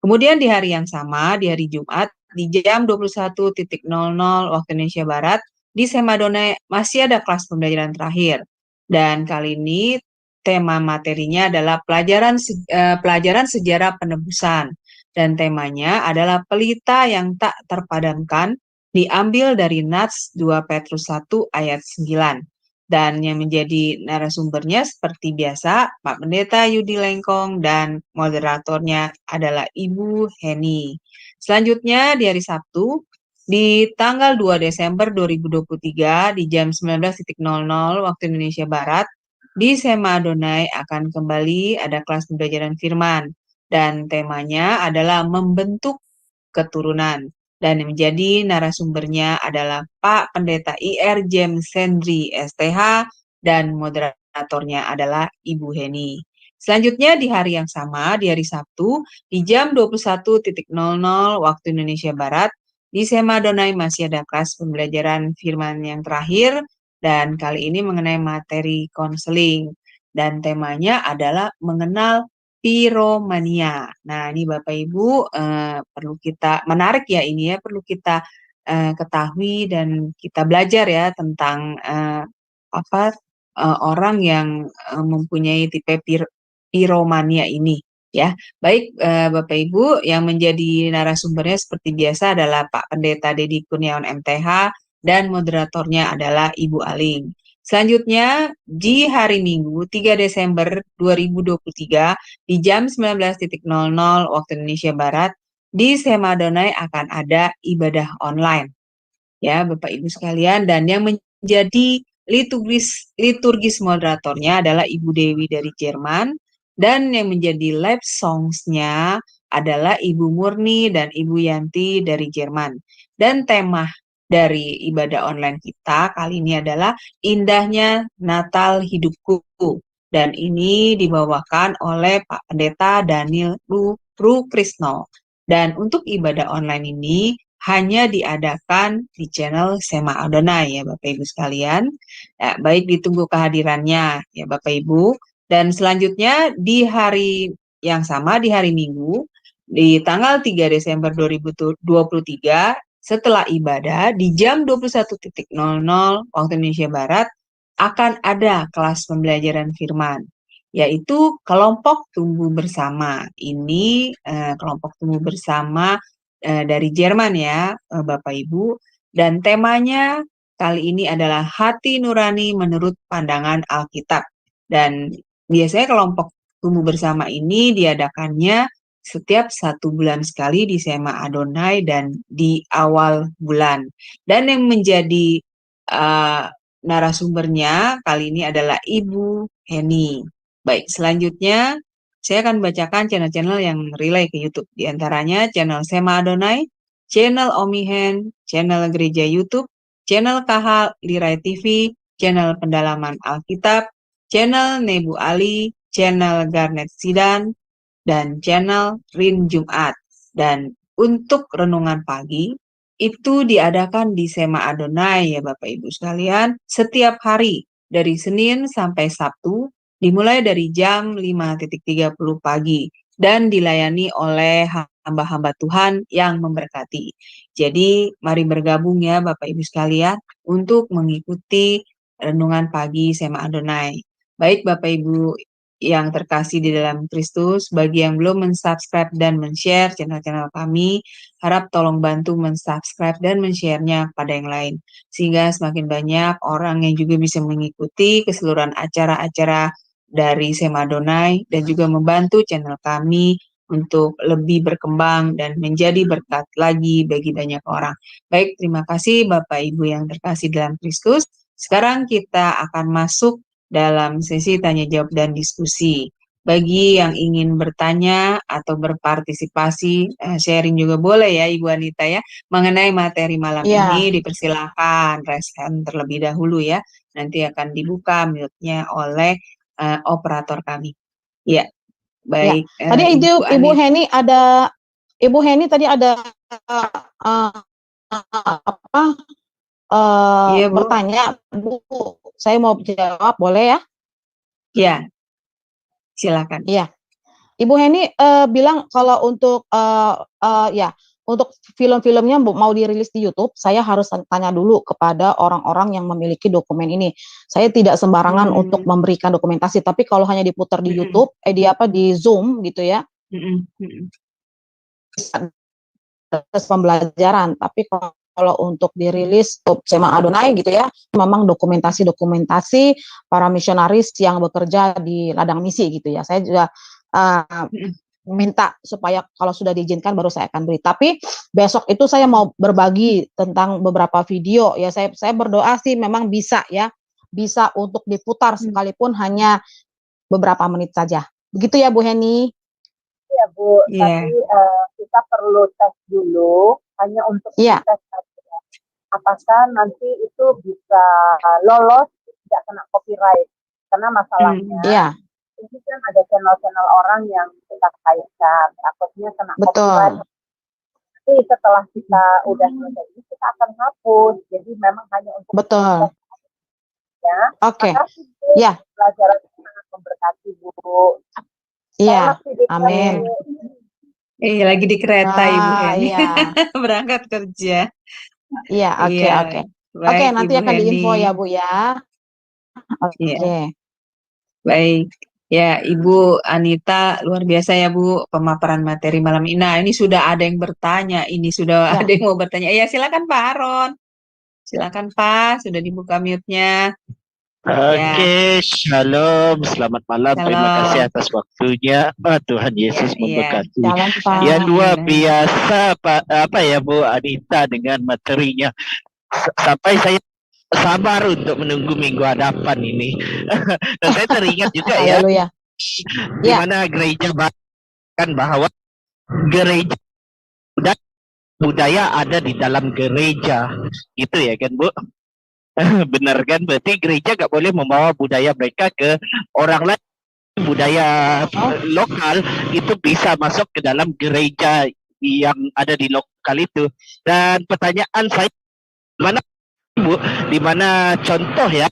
Kemudian di hari yang sama, di hari Jumat, di jam 21.00 waktu Indonesia Barat, di Sema Adonai masih ada kelas pembelajaran terakhir. Dan kali ini tema materinya adalah pelajaran sejarah penebusan. Dan temanya adalah pelita yang tak terpadamkan, diambil dari Nats 2 Petrus 1 ayat 9. Dan yang menjadi narasumbernya seperti biasa Pak Pendeta Yudi Lengkong dan moderatornya adalah Ibu Heni. Selanjutnya di hari Sabtu di tanggal 2 Desember 2023 di jam 19.00 waktu Indonesia Barat di Sema Adonai akan kembali ada kelas pembelajaran firman dan temanya adalah membentuk keturunan. Dan yang menjadi narasumbernya adalah Pak Pendeta IR James Sendri STH dan moderatornya adalah Ibu Heni. Selanjutnya di hari yang sama, di hari Sabtu, di jam 21.00 waktu Indonesia Barat, di Sema Adonai masih ada kelas pembelajaran firman yang terakhir, dan kali ini mengenai materi konseling. Dan temanya adalah mengenal piromania. Nah, ini Bapak Ibu perlu kita menarik ya ini ya, perlu kita ketahui dan kita belajar ya tentang orang yang mempunyai tipe piromania ini ya. Baik Bapak Ibu, yang menjadi narasumbernya seperti biasa adalah Pak Pendeta Dedi Kurniawan MTH dan moderatornya adalah Ibu Aling. Selanjutnya, di hari Minggu 3 Desember 2023 di jam 19.00 waktu Indonesia Barat, di Sema Adonai akan ada ibadah online. Ya, Bapak Ibu sekalian, dan yang menjadi liturgis moderatornya adalah Ibu Dewi dari Jerman, dan yang menjadi live songs-nya adalah Ibu Murni dan Ibu Yanti dari Jerman. Dan tema dari ibadah online kita kali ini adalah Indahnya Natal Hidupku. Dan ini dibawakan oleh Pak Pendeta Daniel Rukrisno. Dan untuk ibadah online ini hanya diadakan di channel Sema Adonai ya Bapak Ibu sekalian. Ya, baik ditunggu kehadirannya ya Bapak Ibu. Dan selanjutnya di hari yang sama, di hari Minggu, di tanggal 3 Desember 2023, setelah ibadah di jam 21.00 waktu Indonesia Barat akan ada kelas pembelajaran firman, yaitu kelompok tumbuh bersama. Ini kelompok tumbuh bersama dari Jerman ya Bapak Ibu, dan temanya kali ini adalah hati nurani menurut pandangan Alkitab. Dan biasanya kelompok tumbuh bersama ini diadakannya setiap 1 bulan sekali di Sema Adonai dan di awal bulan. Dan yang menjadi narasumbernya kali ini adalah Ibu Heni. Baik, selanjutnya saya akan bacakan channel-channel yang relay ke YouTube. Di antaranya channel Sema Adonai, channel Omihen, channel Gereja YouTube, channel Kahal Lirai TV, channel Pendalaman Alkitab, channel Nebu Ali, channel Garnet Sidan, dan channel Rin Jumat. Dan untuk renungan pagi, itu diadakan di Sema Adonai ya Bapak Ibu sekalian, setiap hari dari Senin sampai Sabtu, dimulai dari jam 5.30 pagi dan dilayani oleh hamba-hamba Tuhan yang memberkati. Jadi mari bergabung ya Bapak Ibu sekalian untuk mengikuti renungan pagi Sema Adonai. Baik Bapak Ibu yang terkasih di dalam Kristus, bagi yang belum mensubscribe dan men-share channel-channel kami, harap tolong bantu mensubscribe dan men-share-nya kepada yang lain. Sehingga semakin banyak orang yang juga bisa mengikuti keseluruhan acara-acara dari Sema Adonai dan juga membantu channel kami untuk lebih berkembang dan menjadi berkat lagi bagi banyak orang. Baik, terima kasih Bapak Ibu yang terkasih dalam Kristus. Sekarang kita akan masuk dalam sesi tanya jawab dan diskusi. Bagi yang ingin bertanya atau berpartisipasi, sharing juga boleh ya Ibu Anita ya, mengenai materi malam Iya. ini dipersilahkan raise hand terlebih dahulu ya. Nanti akan dibuka mute-nya oleh operator kami. Ya, baik. Tadi itu Ibu Heni tadi ada apa Iya, Bu. bertanya, Bu. Saya mau jawab, boleh ya? Ya, silakan. Iya. Ibu Heni bilang kalau untuk untuk film-filmnya mau dirilis di YouTube, saya harus tanya dulu kepada orang-orang yang memiliki dokumen ini. Saya tidak sembarangan untuk memberikan dokumentasi, tapi kalau hanya diputar di YouTube, di Zoom gitu ya, pembelajaran. Tapi kalau untuk dirilis Sema Adonai gitu ya, memang dokumentasi para misionaris yang bekerja di ladang misi gitu ya. Saya juga minta supaya kalau sudah diizinkan baru saya akan beri. Tapi besok itu saya mau berbagi tentang beberapa video ya. Saya berdoa sih memang bisa ya, bisa untuk diputar sekalipun hanya beberapa menit saja. Begitu ya Bu Heni? Ya Bu, tapi kita perlu tes dulu hanya untuk tes saja. Apakah nanti itu bisa lolos tidak kena copyright? Karena masalahnya ini kan ada channel-channel orang yang kita kaitkan, takutnya kena copyright. Tapi setelah kita udah selesai ini kita akan hapus. Jadi memang hanya untuk tes ya. Oke. Pelajaran sangat memberkati Bu. Iya, amin. Lagi di kereta Ibu Heni. Berangkat kerja. Iya, oke. Oke, nanti akan diinfo ya Bu ya. Oke. Baik. Ya, Ibu Anita luar biasa ya Bu pemaparan materi malam ini. Nah, ini sudah ada yang bertanya, ada yang mau bertanya. Ya, silakan Pak Aron. Silakan Pak, sudah dibuka mute-nya. Oke, shalom, selamat malam. Terima kasih atas waktunya. Tuhan Yesus memberkati. Yang luar biasa apa ya Bu Anita dengan materinya. Sampai saya sabar untuk menunggu minggu hadapan ini. Dan saya teringat juga ya, di mana gereja bahkan bahwa gereja budaya ada di dalam gereja, gitu ya kan Bu? Benar kan? Berarti gereja gak boleh membawa budaya mereka ke orang lain. Budaya lokal itu bisa masuk ke dalam gereja yang ada di lokal itu. Dan pertanyaan saya, mana Bu, di mana contoh ya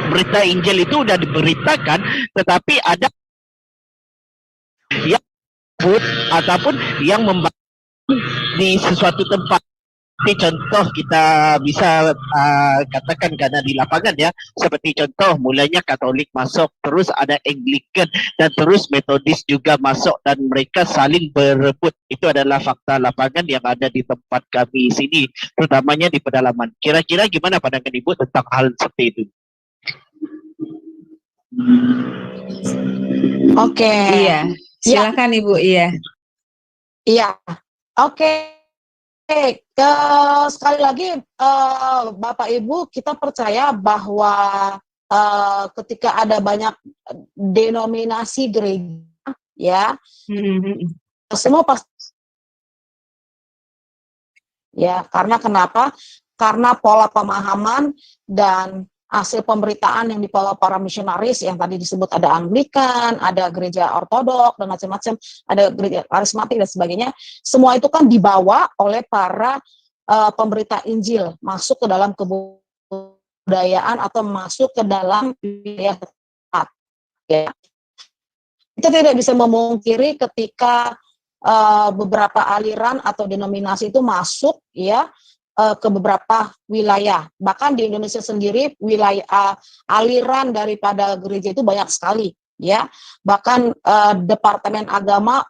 berita Injil itu udah diberitakan, tetapi ada yang ataupun yang membangun di sesuatu tempat. Seperti contoh kita bisa katakan karena di lapangan ya, seperti contoh mulanya Katolik masuk, terus ada Anglican dan terus Metodis juga masuk dan mereka saling berebut. Itu adalah fakta lapangan yang ada di tempat kami sini, terutamanya di pedalaman. Kira-kira gimana pandangan Ibu tentang hal seperti itu? Oke. Iya, silakan Ibu. Iya. Oke. Sekali lagi Bapak Ibu, kita percaya bahwa ketika ada banyak denominasi gereja ya, semua pasti ya, karena kenapa? Karena pola pemahaman dan hasil pemberitaan yang dibawa para misionaris yang tadi disebut, ada Anglikan, ada gereja ortodok dan macam-macam, ada gereja karismatik dan sebagainya. Semua itu kan dibawa oleh para pemberita Injil masuk ke dalam kebudayaan atau masuk ke dalam wilayah tempat. Ya. Kita tidak bisa memungkiri ketika beberapa aliran atau denominasi itu masuk ya ke beberapa wilayah. Bahkan di Indonesia sendiri wilayah aliran daripada gereja itu banyak sekali ya. Bahkan Departemen Agama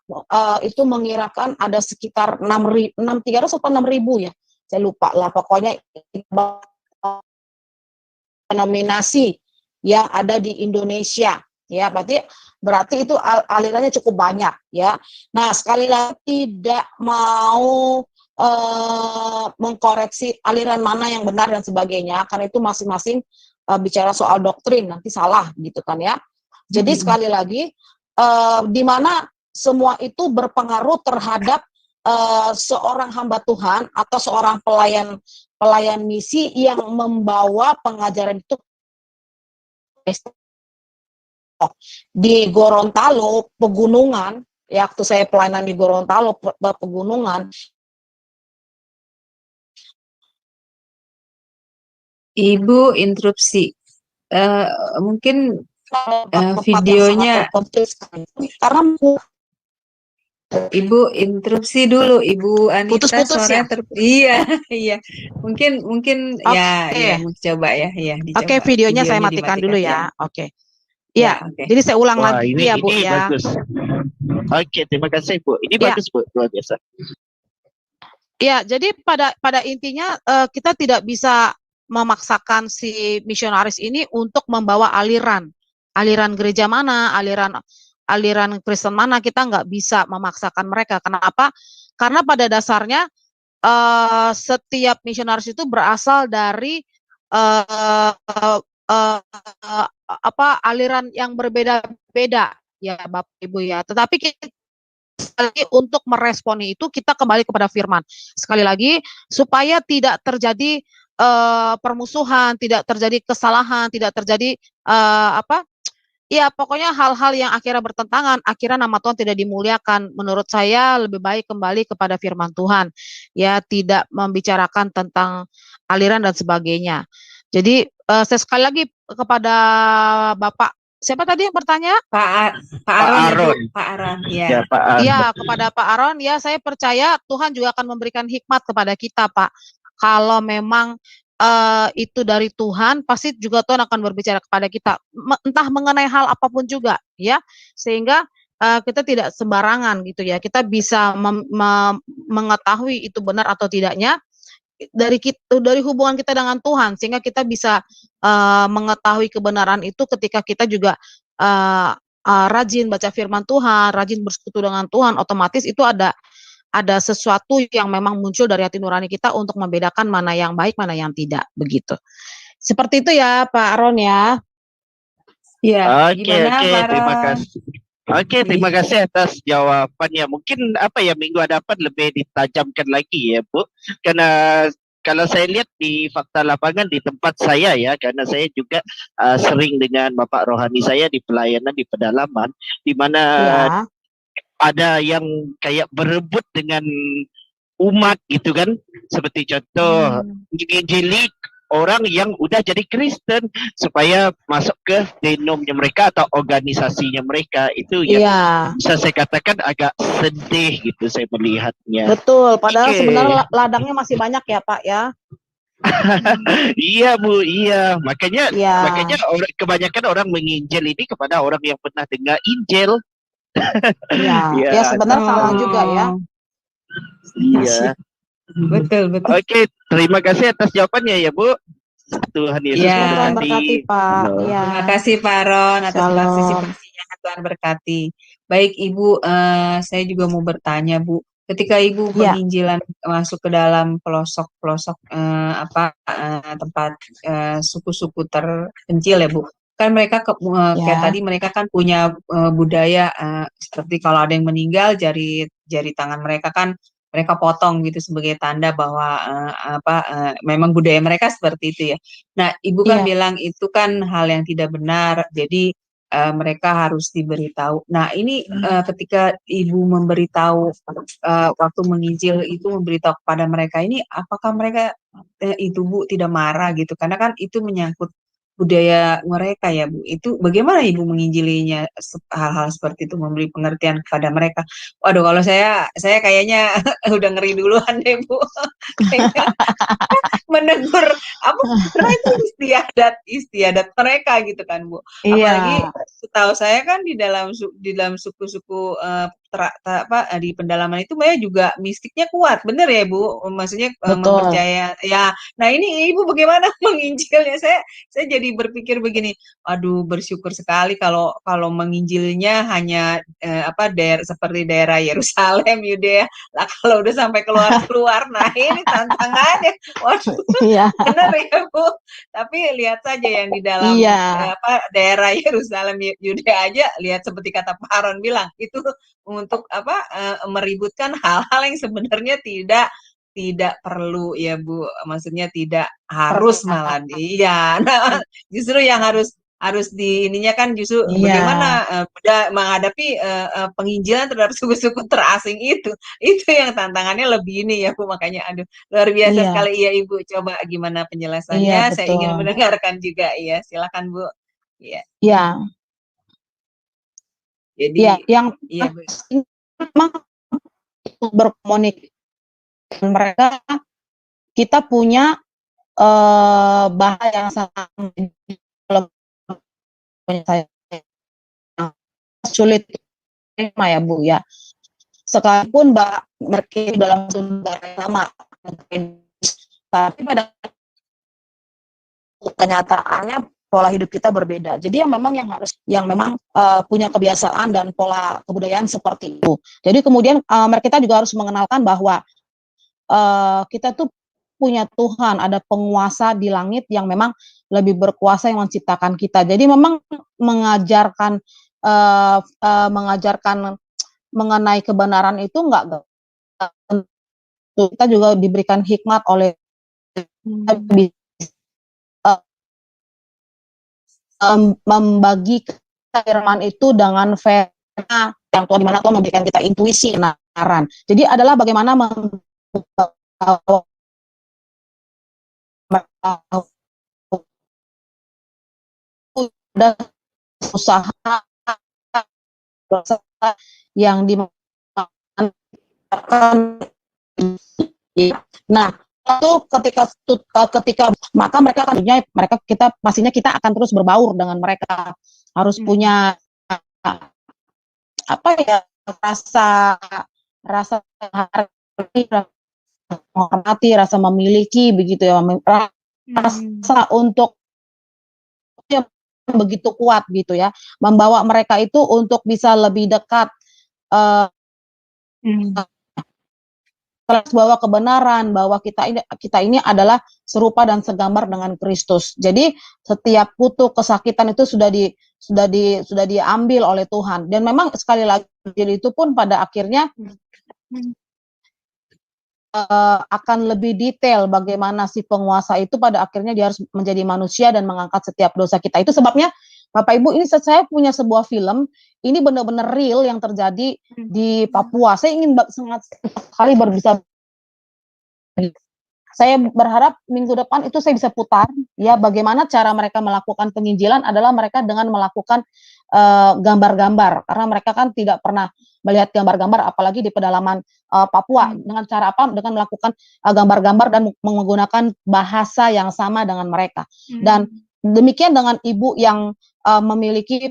itu mengirakan ada sekitar 300 atau 6.000 ya, saya lupa lah, pokoknya denominasi yang ada di Indonesia, ya. Berarti itu alirannya cukup banyak, ya. Nah, sekali lagi tidak mau mengkoreksi aliran mana yang benar dan sebagainya, karena itu masing-masing bicara soal doktrin, nanti salah gitu kan ya. Jadi sekali lagi, di mana semua itu berpengaruh terhadap seorang hamba Tuhan atau seorang pelayan misi yang membawa pengajaran itu di Gorontalo, pegunungan, ya, waktu saya pelayanan di Gorontalo, pegunungan. Ibu interupsi, mungkin videonya, karena Ibu interupsi dulu, Ibu Anita, putus-putus ya. suaranya iya, iya. Mungkin ya, ya, coba ya, dicoba. Oke, videonya saya matikan dulu ya. Oke. Ya, jadi saya ulang lagi ya, Bu, ini ya. bagus. Oke, terima kasih, Bu. Ini bagus, Bu, luar biasa. Ya, jadi pada intinya kita tidak bisa memaksakan si misionaris ini untuk membawa aliran gereja mana, aliran Kristen mana, kita nggak bisa memaksakan mereka. Kenapa? Karena pada dasarnya setiap misionaris itu berasal dari aliran yang berbeda-beda, ya Bapak Ibu ya. Tetapi kita untuk meresponi itu kita kembali kepada firman. Sekali lagi, supaya tidak terjadi permusuhan, tidak terjadi kesalahan, tidak terjadi ya pokoknya hal-hal yang akhirnya bertentangan, akhirnya nama Tuhan tidak dimuliakan. Menurut saya lebih baik kembali kepada firman Tuhan, ya, tidak membicarakan tentang aliran dan sebagainya. Jadi saya sekali lagi kepada Bapak, siapa tadi yang bertanya? Pak Aron. Pak Aron, ya. Ya, Pak Aron. Ya, kepada Pak Aron, ya, saya percaya Tuhan juga akan memberikan hikmat kepada kita, Pak. Kalau memang itu dari Tuhan, pasti juga Tuhan akan berbicara kepada kita, entah mengenai hal apapun juga, ya, sehingga kita tidak sembarangan gitu ya. Kita bisa mengetahui itu benar atau tidaknya dari hubungan kita dengan Tuhan, sehingga kita bisa mengetahui kebenaran itu ketika kita juga rajin baca firman Tuhan, rajin bersekutu dengan Tuhan. Otomatis itu ada sesuatu yang memang muncul dari hati nurani kita untuk membedakan mana yang baik, mana yang tidak, begitu. Seperti itu ya, Pak Aron ya. Iya. Oke, terima kasih. Oke, terima kasih atas jawabannya. Mungkin minggu hadapan lebih ditajamkan lagi ya, Bu. Karena kalau saya lihat di fakta lapangan di tempat saya ya, karena saya juga sering dengan Bapak Rohani saya di pelayanan di pedalaman, di mana ada yang kayak berebut dengan umat gitu kan, seperti contoh menginjili orang yang udah jadi Kristen supaya masuk ke denomnya mereka atau organisasinya mereka. Itu yang bisa saya katakan agak sedih gitu saya melihatnya. Betul, padahal sebenarnya ladangnya masih banyak ya, Pak ya. Iya, Bu, iya. Makanya kebanyakan orang menginjil ini kepada orang yang pernah dengar Injil. Ya, sebenarnya salah juga ya. Iya. Betul. Oke, terima kasih atas jawabannya ya, Bu. Tuhan Yesus memberkati, Pak. Terima kasih Pak Aron atas partisipasinya. Tuhan berkati. Baik Ibu, saya juga mau bertanya, Bu. Ketika Ibu penginjilan masuk ke dalam pelosok-pelosok tempat suku-suku terpencil ya, Bu. Kan mereka kayak tadi mereka kan punya budaya seperti kalau ada yang meninggal, jari tangan mereka kan mereka potong gitu sebagai tanda bahwa memang budaya mereka seperti itu ya. Nah, Ibu kan bilang itu kan hal yang tidak benar, jadi mereka harus diberitahu. Nah, ini ketika Ibu memberitahu waktu menginjil itu memberitahu kepada mereka ini, apakah mereka itu Bu tidak marah gitu? Karena kan itu menyangkut budaya mereka ya Bu. Itu bagaimana Ibu menginjilinya hal-hal seperti itu, memberi pengertian kepada mereka? Waduh, kalau saya kayaknya udah ngeri duluan deh Bu. Kayaknya menegur apa karena itu istiadat mereka gitu kan Bu. Apalagi Iya, setahu saya kan di dalam suku-suku di pendalaman itu Maya juga mistiknya kuat, bener ya Bu? Maksudnya betul. mempercaya ya. Nah ini Ibu bagaimana menginjilnya? Saya jadi berpikir begini, aduh bersyukur sekali kalau kalau menginjilnya hanya seperti daerah Yerusalem, Yudea. Lah kalau udah sampai keluar-keluar, nah ini tantangannya. Waduh, Iya, benar ya Bu. Tapi lihat saja yang di dalam iya, daerah Yerusalem Yudea aja, lihat seperti kata Pak Haron bilang, itu untuk meributkan hal-hal yang sebenarnya tidak perlu ya Bu. Maksudnya tidak harus perlu. malah. Iya. Nah, justru yang harus di ininya kan justru Iya, bagaimana menghadapi penginjilan terhadap suku-suku terasing itu. Itu yang tantangannya lebih ini ya Bu. Makanya aduh luar biasa iya, sekali ya Ibu. Coba gimana iya penjelasannya? Saya ingin betul. mendengarkan juga. Iya, silakan Bu. Iya. Iya, Jadi iya, yang iya Bu. memang berkomunikasi dengan mereka, kita punya bahasa yang sangat saya sulit terima ya Bu ya. Sekalipun mereka dalam sumber yang sama, tapi pada kenyataannya pola hidup kita berbeda. Jadi yang memang punya kebiasaan dan pola kebudayaan seperti itu. Jadi kemudian kita juga harus mengenalkan bahwa kita tuh punya Tuhan, ada penguasa di langit yang memang lebih berkuasa yang menciptakan kita. Jadi memang mengajarkan mengenai kebenaran itu enggak kita juga diberikan hikmat oleh membagi firman itu dengan fair yang Tuhan dimana Tuhan memberikan kita intuisi kebenaran. Jadi adalah bagaimana usaha yang dimakan. Nah, itu ketika maka kita pastinya kita akan terus berbaur dengan mereka, harus punya apa ya, rasa rasa menghormati, rasa memiliki begitu ya, rasa untuk begitu kuat gitu ya, membawa mereka itu untuk bisa lebih dekat bahwa kebenaran bahwa kita ini adalah serupa dan segambar dengan Kristus. Jadi setiap kutuk kesakitan itu sudah diambil oleh Tuhan. Dan memang sekali lagi itu pun pada akhirnya akan lebih detail bagaimana si penguasa itu pada akhirnya dia harus menjadi manusia dan mengangkat setiap dosa kita. Itu sebabnya Bapak Ibu, ini saya punya sebuah film, ini benar-benar real yang terjadi di Papua. Saya ingin sangat sekali bisa, saya berharap minggu depan itu saya bisa putar ya, bagaimana cara mereka melakukan penginjilan adalah mereka dengan melakukan gambar-gambar, karena mereka kan tidak pernah melihat gambar-gambar apalagi di pedalaman Papua. Dengan cara apa? Dengan melakukan gambar-gambar dan menggunakan bahasa yang sama dengan mereka. Dan demikian dengan ibu yang memiliki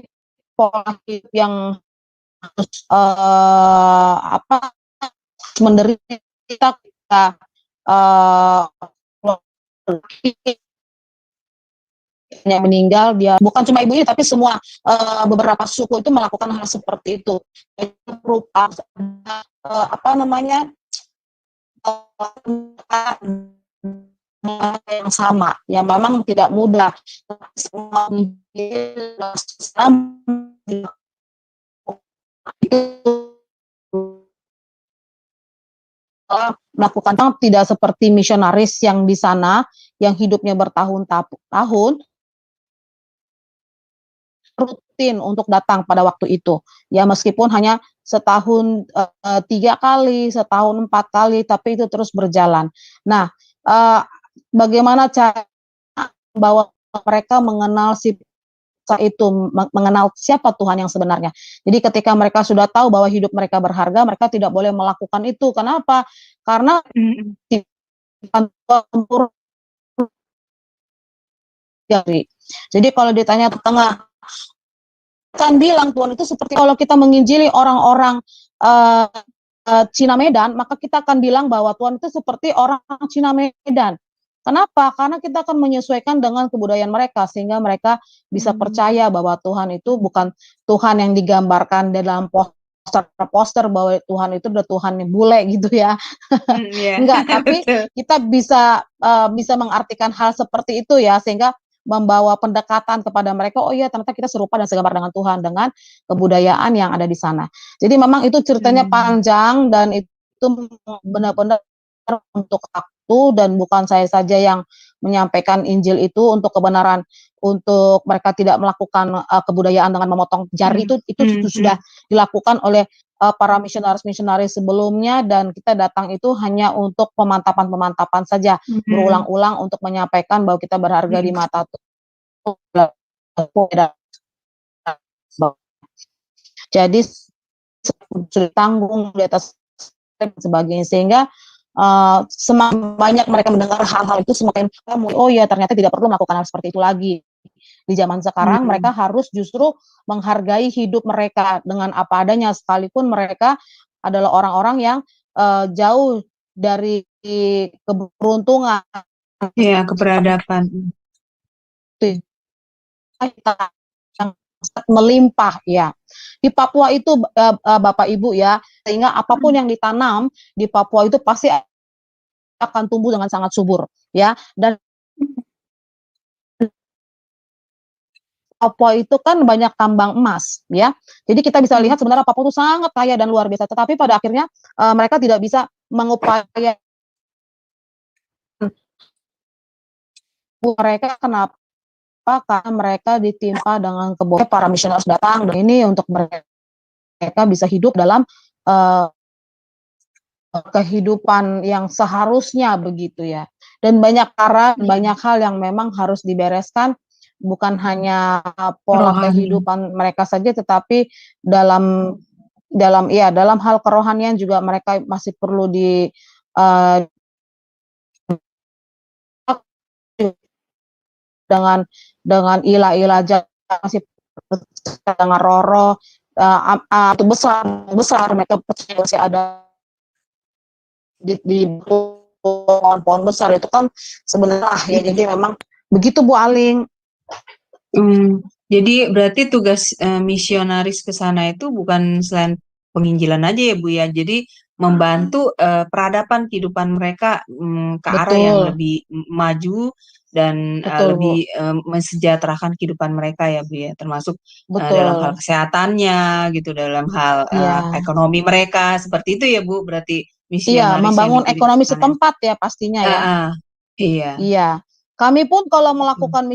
pola hidup yang menderita yang meninggal, dia bukan cuma ibunya tapi semua beberapa suku itu melakukan hal seperti itu. Berupa apa namanya yang sama, yang memang tidak mudah. Melakukan tidak seperti misionaris yang di sana yang hidupnya bertahun-tahun rutin untuk datang pada waktu itu ya, meskipun hanya setahun 3 kali, setahun 4 kali, tapi itu terus berjalan. Nah, bagaimana cara membawa mereka mengenal itu mengenal siapa Tuhan yang sebenarnya. Jadi ketika mereka sudah tahu bahwa hidup mereka berharga, mereka tidak boleh melakukan itu. Kenapa? Karena jadi kalau ditanya tengah kan bilang Tuhan itu seperti kalau kita menginjili orang-orang Cina Medan, maka kita akan bilang bahwa Tuhan itu seperti orang Cina Medan. Kenapa? Karena kita akan menyesuaikan dengan kebudayaan mereka sehingga mereka bisa percaya bahwa Tuhan itu bukan Tuhan yang digambarkan dalam poster bahwa Tuhan itu udah Tuhan yang bule gitu ya. Enggak, tapi kita bisa mengartikan hal seperti itu ya sehingga membawa pendekatan kepada mereka. Oh iya, ternyata kita serupa dan segambar dengan Tuhan dengan kebudayaan yang ada di sana. Jadi memang itu ceritanya panjang dan itu benar-benar untuk waktu dan bukan saya saja yang menyampaikan Injil itu untuk kebenaran, untuk mereka tidak melakukan kebudayaan dengan memotong jari itu sudah dilakukan oleh para misionaris-misionaris sebelumnya dan kita datang itu hanya untuk pemantapan-pemantapan saja berulang-ulang untuk menyampaikan bahwa kita berharga di mata Tuhan. Jadi sudah tanggung di atas dan sebagainya sehingga semakin banyak mereka mendengar hal-hal itu semakin oh ya ternyata tidak perlu melakukan hal seperti itu lagi. Di zaman sekarang mereka harus justru menghargai hidup mereka dengan apa adanya sekalipun mereka adalah orang-orang yang jauh dari keberuntungan. Ya, keberadaban. Yang melimpah ya. Di Papua itu Bapak Ibu ya, sehingga apapun yang ditanam di Papua itu pasti akan tumbuh dengan sangat subur ya. Dan Papua itu kan banyak tambang emas ya. Jadi kita bisa lihat sebenarnya Papua itu sangat kaya dan luar biasa, tetapi pada akhirnya mereka tidak bisa mengupayakan mereka. Kenapa? Karena mereka ditimpa dengan kebodohan. Para misionaris datang dan ini untuk mereka bisa hidup dalam kehidupan yang seharusnya begitu ya. Dan banyak hal yang memang harus dibereskan, bukan hanya pola kehidupan mereka saja, tetapi dalam hal kerohanian juga mereka masih perlu dengan ilah-ilah masih dengan roro itu besar mereka percaya masih ada di pohon-pohon besar itu kan sebenarnya ya. Jadi memang begitu Bu Aling. Jadi berarti tugas misionaris ke sana itu bukan selain penginjilan aja ya Bu ya. Jadi membantu peradaban kehidupan mereka ke arah yang lebih maju dan lebih mensejahterakan kehidupan mereka ya Bu ya, termasuk dalam hal kesehatannya gitu, dalam hal ekonomi mereka seperti itu ya Bu. Berarti misionaris membangun ekonomi setempat ya pastinya ya. Iya. Kami pun kalau melakukan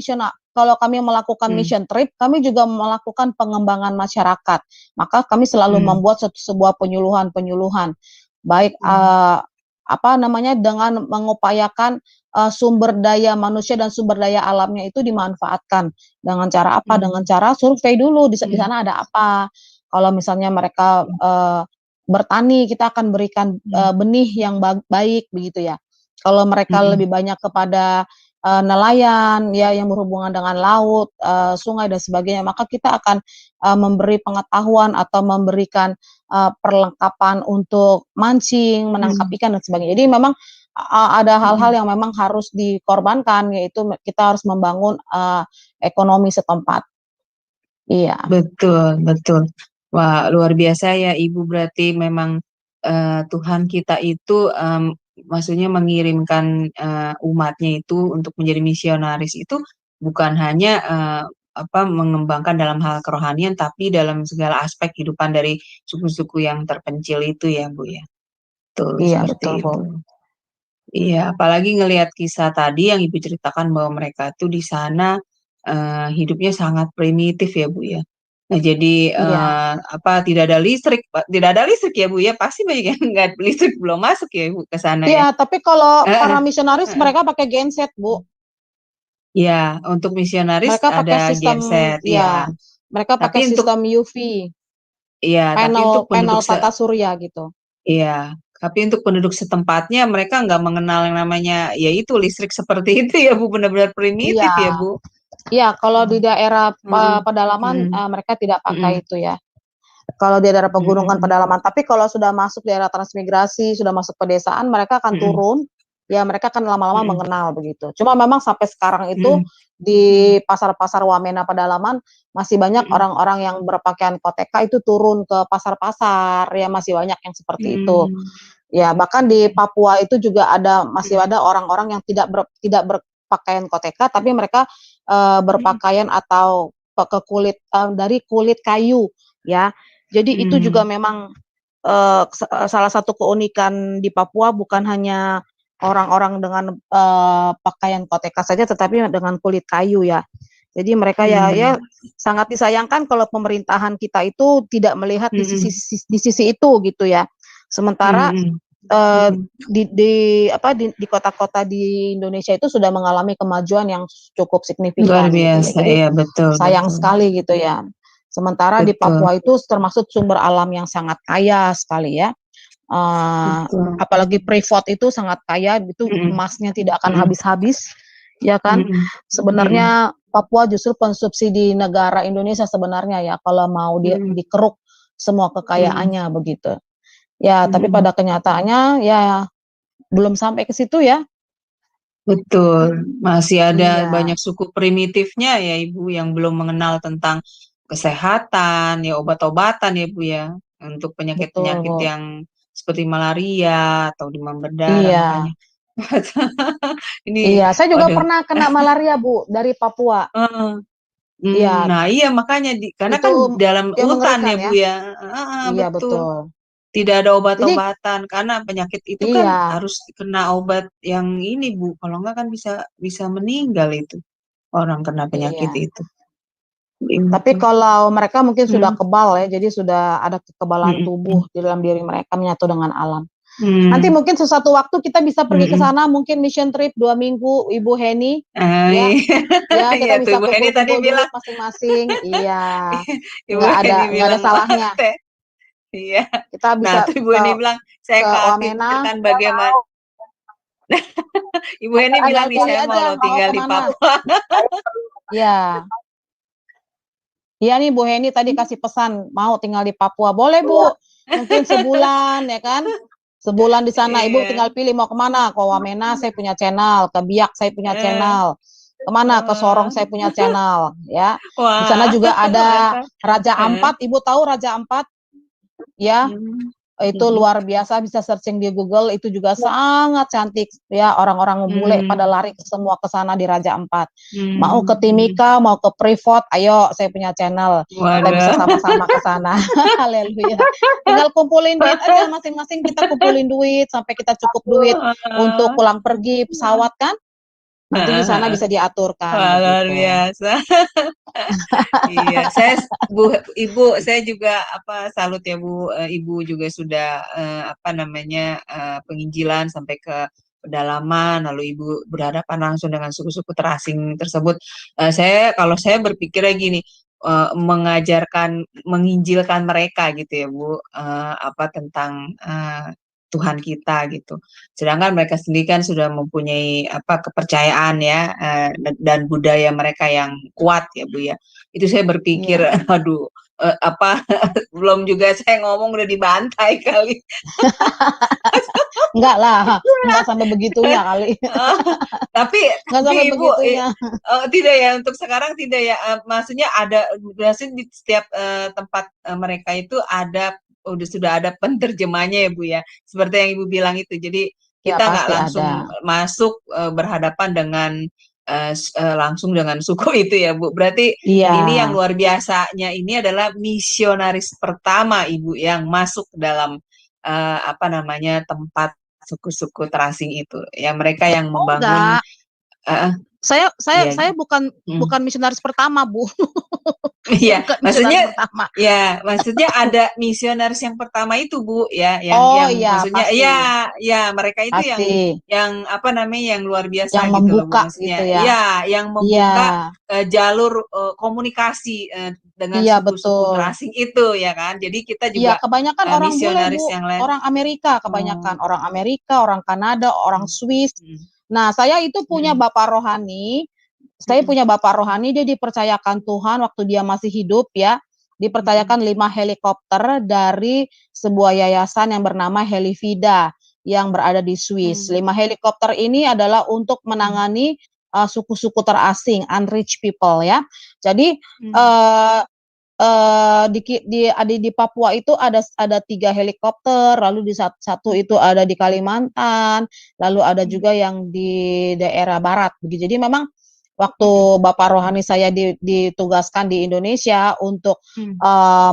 kami melakukan mission trip, kami juga melakukan pengembangan masyarakat. Maka kami selalu membuat sebuah penyuluhan baik dengan mengupayakan sumber daya manusia dan sumber daya alamnya itu dimanfaatkan dengan cara apa? Dengan cara survei dulu di sana ada apa. Kalau misalnya mereka bertani, kita akan berikan benih yang baik begitu ya. Kalau mereka lebih banyak kepada nelayan ya yang berhubungan dengan laut, sungai dan sebagainya, maka kita akan memberi pengetahuan atau memberikan perlengkapan untuk mancing, menangkap ikan dan sebagainya. Jadi memang ada hal-hal yang memang harus dikorbankan, yaitu kita harus membangun ekonomi setempat. Iya. Betul. Wah, luar biasa ya Ibu, berarti memang Tuhan kita itu maksudnya mengirimkan umatnya itu untuk menjadi misionaris itu bukan hanya mengembangkan dalam hal kerohanian, tapi dalam segala aspek kehidupan dari suku-suku yang terpencil itu ya Bu ya. Iya, seperti betul, itu. Iya, apalagi ngelihat kisah tadi yang Ibu ceritakan bahwa mereka tuh di sana hidupnya sangat primitif ya Bu ya. Nah jadi tidak ada listrik ya Bu ya, pasti banyak yang nggak listrik belum masuk ya Bu ke sana ya. Iya, tapi kalau para misionaris mereka pakai genset Bu. Ya, untuk misionaris Mereka pakai ada sistem, genset, ya, ya. mereka pakai Tapi untuk sistem UV, tapi panel untuk penduduk panel tata surya gitu. iya, tapi untuk penduduk setempatnya mereka nggak mengenal yang namanya ya itu listrik seperti itu ya Bu, benar-benar primitif ya Iya, Bu. iya, kalau di daerah Mhm, pedalaman mhm, mereka tidak pakai mhm, itu ya. Kalau di daerah pegunungan mhm, pedalaman, tapi kalau sudah masuk daerah transmigrasi, sudah masuk pedesaan, mereka akan mhm, turun, ya mereka akan lama-lama mhm, mengenal begitu. Cuma memang sampai sekarang itu mhm, di pasar-pasar Wamena pedalaman masih banyak mhm, orang-orang yang berpakaian koteka itu turun ke pasar-pasar, ya masih banyak yang seperti itu. mhm, Ya bahkan di Papua itu juga masih mhm, ada orang-orang yang tidak berpakaian koteka, tapi mereka mhm, berpakaian atau ke kulit dari kulit kayu, ya. Jadi itu juga mhm, memang salah satu keunikan di Papua bukan hanya orang-orang dengan pakaian koteka saja, tetapi dengan kulit kayu ya. Jadi mereka ya mhm, sangat disayangkan kalau pemerintahan kita itu tidak melihat mhm, di sisi itu gitu ya. Sementara mhm, eh, mhm. di kota-kota di Indonesia itu sudah mengalami kemajuan yang cukup Luar signifikan gitu ya. biasa Jadi ya, betul, sayang betul, sekali gitu ya. Sementara di betul, Papua itu termasuk sumber alam yang sangat kaya sekali ya. betul. Apalagi Freeport itu sangat kaya, itu Mhm, emasnya tidak akan mhm, habis-habis, ya kan? mhm, mhm, Sebenarnya Papua justru pensubsidi negara Indonesia sebenarnya ya, kalau mau mhm, dikeruk semua mhm, kekayaannya begitu. Ya, tapi mhm. pada kenyataannya ya belum sampai ke situ ya. Betul, masih ada Iya, banyak suku primitifnya ya Ibu yang belum mengenal tentang kesehatan, ya obat-obatan ya Bu ya, untuk betul, penyakit-penyakit Bu. yang seperti malaria atau demam berdarah Iya. makanya. Ini, Iya, saya juga waduh, pernah kena malaria, Bu, dari Papua. heeh, Iya, nah iya makanya karena itu kan dalam ya hutan ya mengerikan Bu ya. ya, heeh, Iya, betul. betul. Tidak ada Jadi obat-obatan karena penyakit itu kan iya, harus kena obat yang ini Bu, kalau enggak kan bisa bisa meninggal itu. Orang kena penyakit iya. itu. Tapi Gitu. kalau mereka mungkin sudah Mhm, kebal ya, jadi sudah ada kekebalan mhm, tubuh di dalam diri mereka menyatu dengan alam. Nanti mmm, mungkin sesuatu waktu kita bisa pergi ke mhm. sana, mungkin mission trip 2 minggu, Ibu Heni, ya. Iya, Ya, iya kita tuh bisa Ibu Heni tadi kumpul-kumpul duit bilang masing-masing. Iya, Ibu Heni nggak ada bilang salahnya. teh iya. Kita Nah bisa tuh Ibu ke Heni bilang, "Saya ke Wamena, khawatirkan Saya bagaimana." mau, Ibu Heni apalagi bilang tinggal nih, pilih "Saya mau aja loh mau tinggal di kemana. Papua." saya perlu Ya, iya nih Bu Heni tadi kasih pesan mau tinggal di Papua. Boleh iya, Bu, mungkin sebulan ya kan. Sebulan di sana Ibu Iya, tinggal pilih mau kemana. Ke Wamena saya punya channel, ke Biak saya punya heeh, channel. Kemana? Ke Sorong saya punya channel ya. Di sana wah, juga ada mantap, Raja heeh, Ampat. Ibu tahu Raja Ampat? Ya, mmm, itu mhm, luar biasa, bisa searching di Google, itu juga sangat cantik ya, orang-orang bule pada mmm, lari semua ke sana di Raja Ampat. Mau ke mhm. Timika, mau ke Freeport, ayo saya punya channel, kita bisa Waduh, sama-sama ke sana. Haleluya. Tinggal kumpulin duit aja masing-masing, kita kumpulin duit sampai kita cukup duit untuk heeh, pulang pergi pesawat kan, nanti di heeh sana heeh. bisa diaturkan Wah, luar begitu. biasa. Iya, Ibu, saya juga apa salut ya Bu, Ibu juga sudah apa namanya penginjilan sampai ke pedalaman, lalu Ibu berhadapan langsung dengan suku-suku terasing tersebut. Kalau saya berpikirnya gini, menginjilkan mereka gitu ya Bu, apa tentang Tuhan kita gitu. Sedangkan mereka sendiri kan sudah mempunyai apa kepercayaan ya dan budaya mereka yang kuat ya Bu ya. Itu saya berpikir, Iya. aduh, apa, belum juga saya ngomong udah dibantai kali. Enggak lah, enggak sampai begitunya kali. Heeh, tapi Enggak sampai Ibu, begitunya. tidak ya, untuk sekarang tidak ya, maksudnya maksudnya di setiap, tempat, mereka itu sudah ada penterjemahnya ya, Bu, ya, seperti yang Ibu bilang itu. Jadi Ya kita nggak pasti langsung ada. masuk, berhadapan dengan, langsung dengan suku itu ya, Bu. Berarti Iya. ini yang luar biasanya ini adalah misionaris pertama Ibu yang masuk dalam, apa namanya, tempat suku-suku terasing itu. Ya mereka yang Oh membangun enggak, heeh, Saya Iya. bukan misionaris pertama, Bu. Iya, Bukan maksudnya misionaris pertama. ya, maksudnya ada misionaris yang pertama itu, Bu, ya, Oh yang iya, maksudnya pasti. ya mereka itu Pasti. yang apa namanya, yang luar Yang biasa gitu loh, Bu, membuka gitu maksudnya. ya. Ya, yang Iya. membuka jalur komunikasi dengan Iya, suku-suku betul. terasing itu, ya kan. Jadi kita Iya, juga kebanyakan orang bule, misionaris Bu. yang lain. Orang Amerika kebanyakan, Oh. orang Amerika, orang Kanada, orang Swiss. Hmm. Nah, saya itu punya bapak rohani. Saya punya bapak rohani, dia dipercayakan Tuhan waktu dia masih hidup ya. Dipercayakan 5 helikopter dari sebuah yayasan yang bernama Helivida yang berada di Swiss. 5 helikopter ini adalah untuk menangani suku-suku terasing, unreached people ya. Jadi di Papua itu ada 3 helikopter, lalu di satu itu ada di Kalimantan, lalu ada juga yang di daerah barat begitu. Jadi memang waktu bapak rohani saya ditugaskan di Indonesia untuk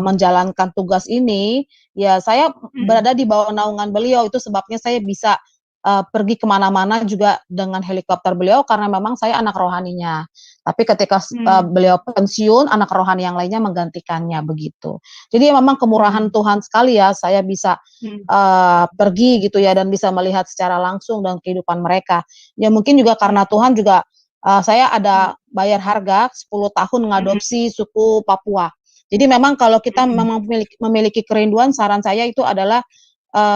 menjalankan tugas ini, ya saya berada di bawah naungan beliau, itu sebabnya saya bisa pergi kemana-mana juga dengan helikopter beliau karena memang saya anak rohaninya. Tapi ketika beliau pensiun, anak rohani yang lainnya menggantikannya begitu. Jadi memang kemurahan Tuhan sekali ya, saya bisa pergi gitu ya dan bisa melihat secara langsung dalam kehidupan mereka. Ya mungkin juga karena Tuhan juga saya ada bayar harga 10 tahun mengadopsi suku Papua. Jadi memang kalau kita memang memiliki kerinduan, saran saya itu adalah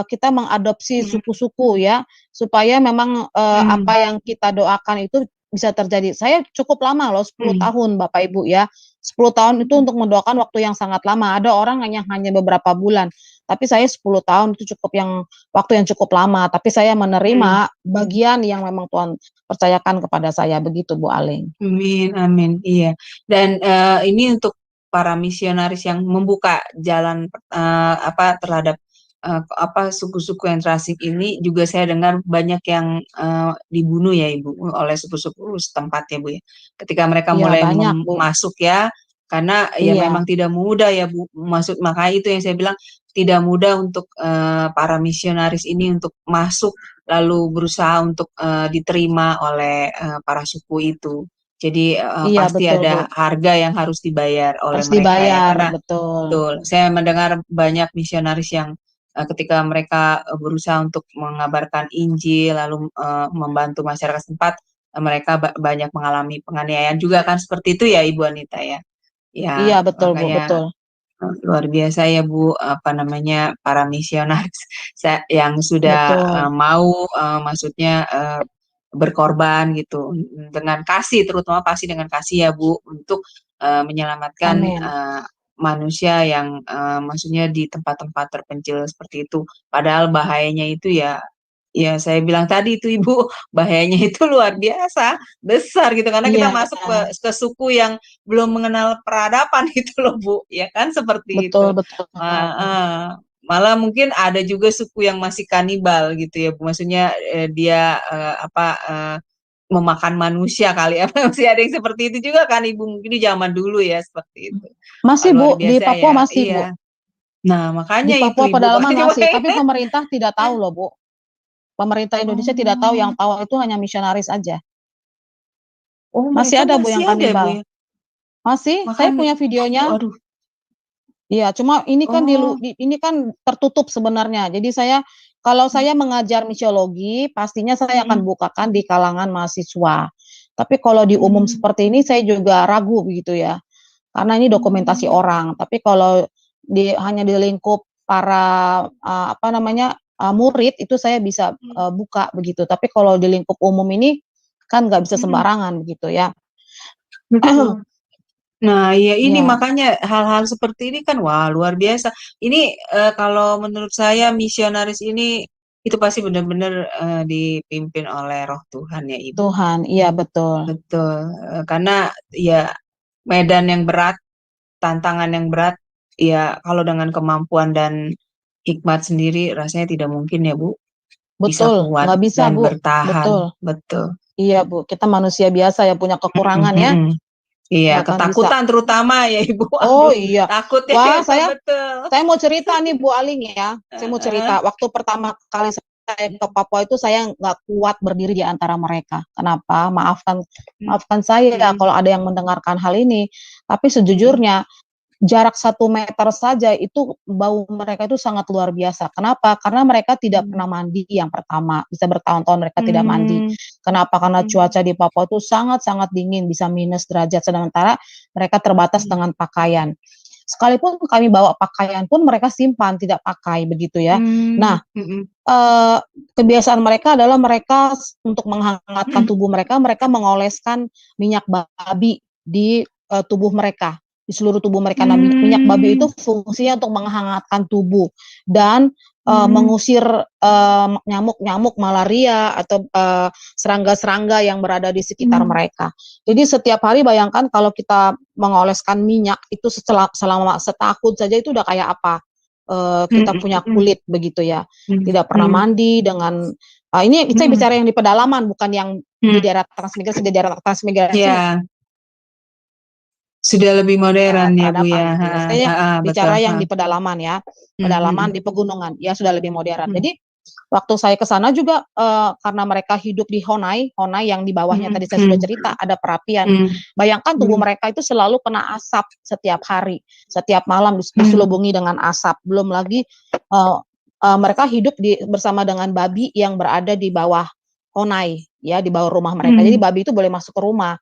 kita mengadopsi suku-suku ya, supaya memang apa yang kita doakan itu bisa terjadi. Saya cukup lama loh, 10 tahun Bapak Ibu ya. 10 tahun itu untuk mendoakan waktu yang sangat lama. Ada orang yang hanya beberapa bulan. Tapi saya 10 tahun itu waktu yang cukup lama. Tapi saya menerima bagian yang memang Tuhan percayakan kepada saya, begitu Bu Aling. Amin, amin. Iya. Dan ini untuk para misionaris yang membuka jalan terhadap suku-suku yang terasing ini, juga saya dengar banyak yang dibunuh ya Ibu oleh suku-suku setempat ya Bu ya. Ketika mereka mulai masuk ya, karena ya memang tidak mudah ya Bu. Makanya itu yang saya bilang tidak mudah untuk para misionaris ini untuk masuk lalu berusaha untuk diterima oleh para suku itu. Jadi pasti betul, ada Bu. harga yang harus dibayar oleh Harus mereka ya. dibayar, Karena betul. saya mendengar banyak misionaris yang ketika mereka berusaha untuk mengabarkan Injil lalu membantu masyarakat setempat, mereka banyak mengalami penganiayaan juga kan, seperti itu ya Ibu Anita ya. Ya, Iya, betul Bu, makanya betul. luar biasa ya Bu, para misionaris yang sudah mau maksudnya berkorban gitu dengan kasih, terutama pasti dengan kasih ya Bu, untuk menyelamatkan manusia yang maksudnya di tempat-tempat terpencil seperti itu. Padahal bahayanya itu ya saya bilang tadi itu Ibu, bahayanya itu luar biasa, besar gitu, karena kita masuk ke suku yang belum mengenal peradaban gitu loh Bu, ya kan, seperti itu. Betul. Malah mungkin ada juga suku yang masih kanibal gitu ya Bu, maksudnya dia memakan manusia kali ya, masih ada yang seperti itu juga kan Ibu, mungkin di zaman dulu ya seperti itu. Masih Luar Bu, di biasa Papua ya. masih Iya. Bu. Nah makanya Di itu Papua Ibu, pedalaman makanya masih, tapi pemerintah tidak tahu loh Bu. Pemerintah Indonesia tidak tahu, yang tahu itu hanya misionaris aja. Masih ada Bu yang kanibal. ya? Masih, saya punya videonya. Aduh. Iya, cuma ini kan ini kan tertutup sebenarnya. Jadi kalau saya mengajar misiologi, pastinya saya akan bukakan di kalangan mahasiswa. Tapi kalau di umum seperti ini saya juga ragu begitu ya. Karena ini dokumentasi orang. Tapi kalau hanya di lingkup para murid itu saya bisa buka begitu. Tapi kalau di lingkup umum ini kan nggak bisa sembarangan begitu ya. Nah, ya ini makanya hal-hal seperti ini kan wah luar biasa. Ini kalau menurut saya misionaris ini itu pasti benar-benar dipimpin oleh Roh Tuhan ya Ibu. Tuhan, iya betul. Betul. Karena ya medan yang berat, tantangan yang berat, ya kalau dengan kemampuan dan hikmat sendiri rasanya tidak mungkin ya Bu. Bisa Betul, kuat nggak bisa dan Bu. bertahan. Betul. Iya Bu, kita manusia biasa ya, punya kekurangan ya. Iya, ketakutan terutama ya Ibu. Oh iya. Takut ya. Wah, betul. saya mau cerita nih Bu Aling ya. Saya mau cerita waktu pertama kali saya ke Papua itu saya nggak kuat berdiri di antara mereka. Kenapa? Maafkan saya kalau ada yang mendengarkan hal ini. Tapi sejujurnya jarak 1 meter saja itu bau mereka itu sangat luar biasa. Kenapa? Karena mereka tidak pernah mandi yang pertama. Bisa bertahun-tahun mereka tidak mandi. Kenapa? Karena cuaca di Papua itu sangat-sangat dingin, bisa minus derajat. Sementara mereka terbatas dengan pakaian. Sekalipun kami bawa pakaian pun mereka simpan, tidak pakai begitu ya. Nah, kebiasaan mereka adalah mereka untuk menghangatkan tubuh mereka mengoleskan minyak babi di tubuh mereka, di seluruh tubuh mereka. Nah, minyak babi itu fungsinya untuk menghangatkan tubuh dan mengusir nyamuk-nyamuk malaria atau serangga-serangga yang berada di sekitar mereka. Jadi setiap hari bayangkan kalau kita mengoleskan minyak itu selama setahun saja itu udah kayak apa kita punya kulit begitu ya. Tidak pernah mandi dengan ini saya bicara yang di pedalaman, bukan yang di daerah transmigrasi. Di daerah transmigrasi sudah lebih modern ya Bu ya. Saya bicara yang di pedalaman ya, pedalaman di pegunungan ya sudah lebih modern. Jadi waktu saya ke sana juga karena mereka hidup di Honai yang di bawahnya tadi saya sudah cerita ada perapian. Bayangkan tubuh mereka itu selalu kena asap setiap hari, setiap malam diselubungi dengan asap. Belum lagi mereka hidup bersama dengan babi yang berada di bawah Honai ya, di bawah rumah mereka. Jadi babi itu boleh masuk ke rumah.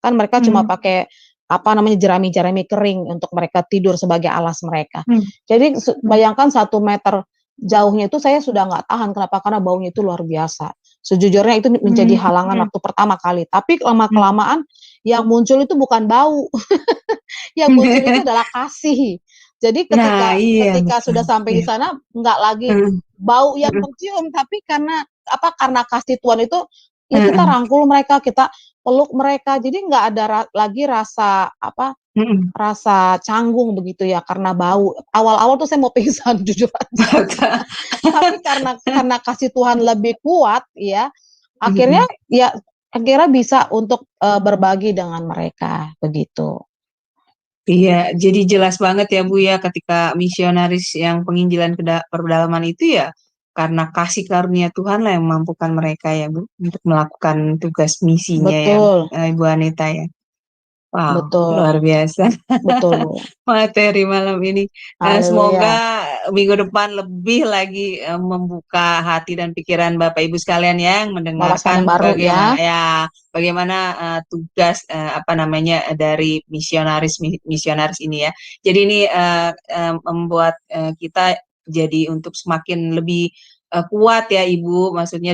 Kan mereka cuma pakai jerami-jerami kering untuk mereka tidur sebagai alas mereka. Jadi bayangkan 1 meter jauhnya itu saya sudah nggak tahan. Kenapa? Karena baunya itu luar biasa. Sejujurnya itu menjadi halangan waktu pertama kali. Tapi lama-kelamaan yang muncul itu bukan bau. Yang muncul itu adalah kasih. Jadi ketika sudah sampai di sana nggak lagi bau yang tercium, tapi karena kasih Tuhan itu ya kita rangkul mereka, kita peluk mereka. Jadi nggak ada lagi rasa rasa canggung begitu ya karena bau. Awal-awal tuh saya mau pingsan jujur aja. Tapi karena kasih Tuhan lebih kuat ya, akhirnya bisa untuk berbagi dengan mereka begitu. Iya, jadi jelas banget ya Bu ya ketika misionaris yang penginjilan ke pedalaman itu ya karena kasih karunia Tuhan lah yang memampukan mereka ya Bu untuk melakukan tugas misinya. Betul. Ya Ibu Anita ya. Wow, betul. Luar biasa. Betul Bu. Materi malam ini. Semoga minggu depan lebih lagi membuka hati dan pikiran Bapak Ibu sekalian yang mendengarkan bagaimana tugas dari misionaris ini ya. Jadi ini membuat kita jadi untuk semakin lebih kuat ya Ibu, maksudnya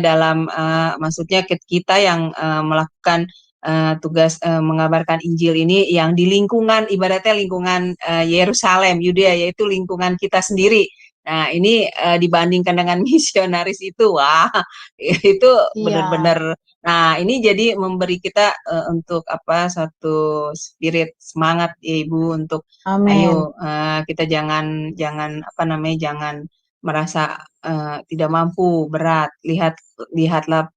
kita yang melakukan tugas mengabarkan Injil ini yang di lingkungan, ibaratnya lingkungan Yerusalem, Yudea, yaitu lingkungan kita sendiri. Nah ini dibandingkan dengan misionaris itu, wah itu benar-benar. Nah ini jadi memberi kita untuk satu spirit semangat ya Ibu untuk ayo kita jangan merasa tidak mampu, berat. Lihatlah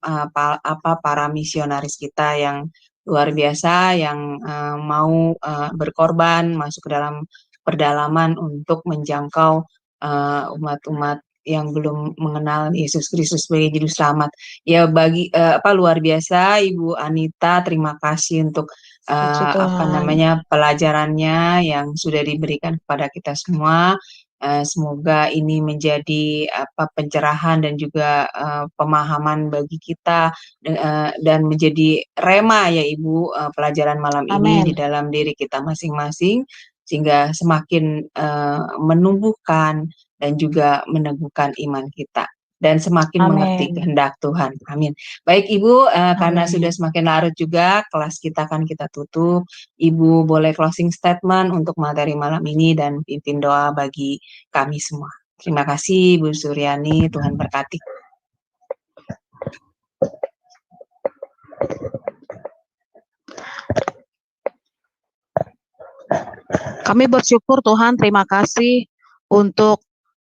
para misionaris kita yang luar biasa yang mau berkorban masuk ke dalam pedalaman untuk menjangkau umat-umat yang belum mengenal Yesus Kristus sebagai juru selamat. Ya luar biasa Ibu Anita, terima kasih untuk pelajarannya yang sudah diberikan kepada kita semua. Semoga ini menjadi pencerahan dan juga pemahaman bagi kita dan menjadi rema ya Ibu pelajaran malam ini di dalam diri kita masing-masing sehingga semakin menumbuhkan dan juga meneguhkan iman kita dan semakin mengerti kehendak Tuhan. Amin. Baik Ibu, karena sudah semakin larut juga kelas kita akan kita tutup. Ibu boleh closing statement untuk materi malam ini dan pimpin doa bagi kami semua. Terima kasih Bu Suryani, Tuhan berkati. Kami bersyukur Tuhan, terima kasih untuk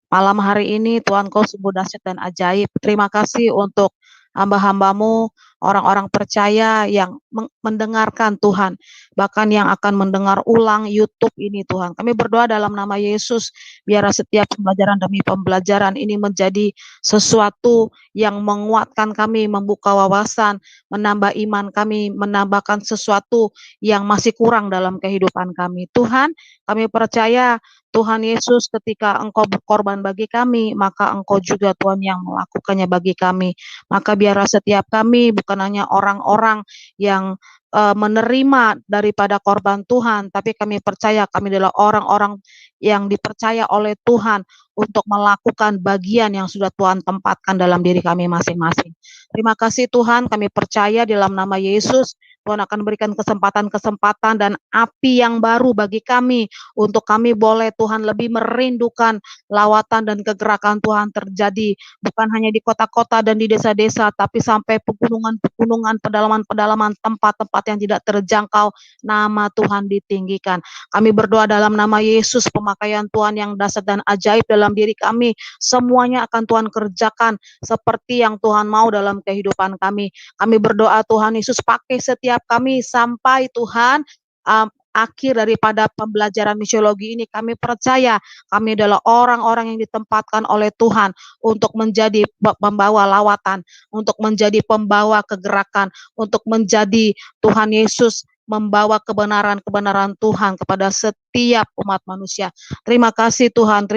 malam hari ini Tuhan Kau sungguh dahsyat dan ajaib. Terima kasih untuk hamba-hambamu orang-orang percaya yang mendengarkan Tuhan, bahkan yang akan mendengar ulang YouTube ini Tuhan. Kami berdoa dalam nama Yesus, biar setiap pembelajaran demi pembelajaran ini menjadi sesuatu yang menguatkan kami, membuka wawasan, menambah iman kami, menambahkan sesuatu yang masih kurang dalam kehidupan kami. Tuhan, kami percaya Tuhan Yesus ketika Engkau berkorban bagi kami, maka Engkau juga Tuhan yang melakukannya bagi kami. Maka biar setiap kami bukan hanya orang-orang yang menerima daripada korban Tuhan, tapi kami percaya kami adalah orang-orang yang dipercaya oleh Tuhan untuk melakukan bagian yang sudah Tuhan tempatkan dalam diri kami masing-masing. Terima kasih Tuhan, kami percaya dalam nama Yesus, Tuhan akan berikan kesempatan-kesempatan dan api yang baru bagi kami, untuk kami boleh Tuhan lebih merindukan lawatan dan kegerakan Tuhan terjadi, bukan hanya di kota-kota dan di desa-desa, tapi sampai pegunungan-pegunungan, pedalaman-pedalaman, tempat-tempat yang tidak terjangkau, nama Tuhan ditinggikan. Kami berdoa dalam nama Yesus, pemakaian Tuhan yang dahsyat dan ajaib dalam diri kami, semuanya akan Tuhan kerjakan seperti yang Tuhan mau dalam kehidupan kami. Kami berdoa Tuhan Yesus, pakai setiap kami sampai Tuhan akhir daripada pembelajaran misiologi ini. Kami percaya kami adalah orang-orang yang ditempatkan oleh Tuhan untuk menjadi pembawa lawatan, untuk menjadi pembawa kegerakan, untuk menjadi Tuhan Yesus membawa kebenaran-kebenaran Tuhan kepada setiap umat manusia. Terima kasih Tuhan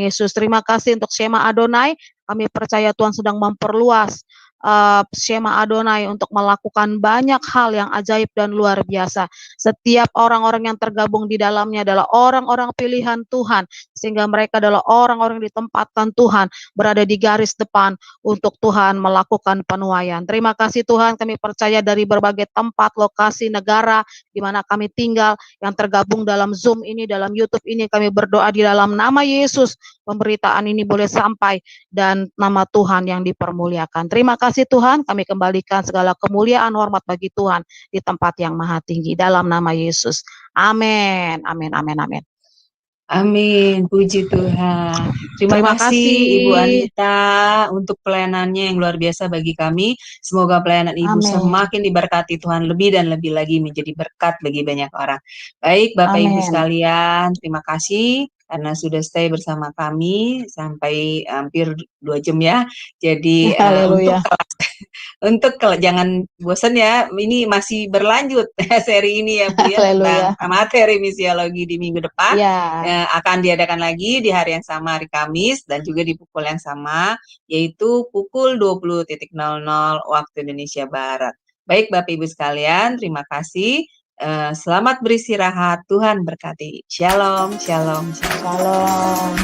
Yesus. Terima kasih untuk Shema Adonai. Kami percaya Tuhan sedang memperluas Shema Adonai untuk melakukan banyak hal yang ajaib dan luar biasa. Setiap orang-orang yang tergabung di dalamnya adalah orang-orang pilihan Tuhan, sehingga mereka adalah orang-orang yang ditempatkan Tuhan berada di garis depan untuk Tuhan melakukan penuaian. Terima kasih Tuhan, kami percaya dari berbagai tempat, lokasi, negara di mana kami tinggal, yang tergabung dalam Zoom ini, dalam YouTube ini, kami berdoa di dalam nama Yesus, pemberitaan ini boleh sampai dan nama Tuhan yang dipermuliakan. Terima kasih Tuhan, kami kembalikan segala kemuliaan hormat bagi Tuhan di tempat yang maha tinggi dalam nama Yesus. Amin. Amin. Amin. Amin. Amin, puji Tuhan. Terima kasih Ibu Anita untuk pelayanannya yang luar biasa bagi kami. Semoga pelayanan Ibu semakin diberkati Tuhan lebih dan lebih lagi menjadi berkat bagi banyak orang. Baik Bapak Ibu sekalian, terima kasih karena sudah stay bersama kami sampai hampir 2 jam ya. Jadi untuk jangan bosan ya, ini masih berlanjut seri ini ya Bu ya, tentang materi misiologi di minggu depan. Akan diadakan lagi di hari yang sama, hari Kamis, dan juga di pukul yang sama, yaitu pukul 20.00 waktu Indonesia Barat. Baik Bapak Ibu sekalian, terima kasih. Selamat beristirahat, Tuhan berkati. Shalom, shalom, shalom.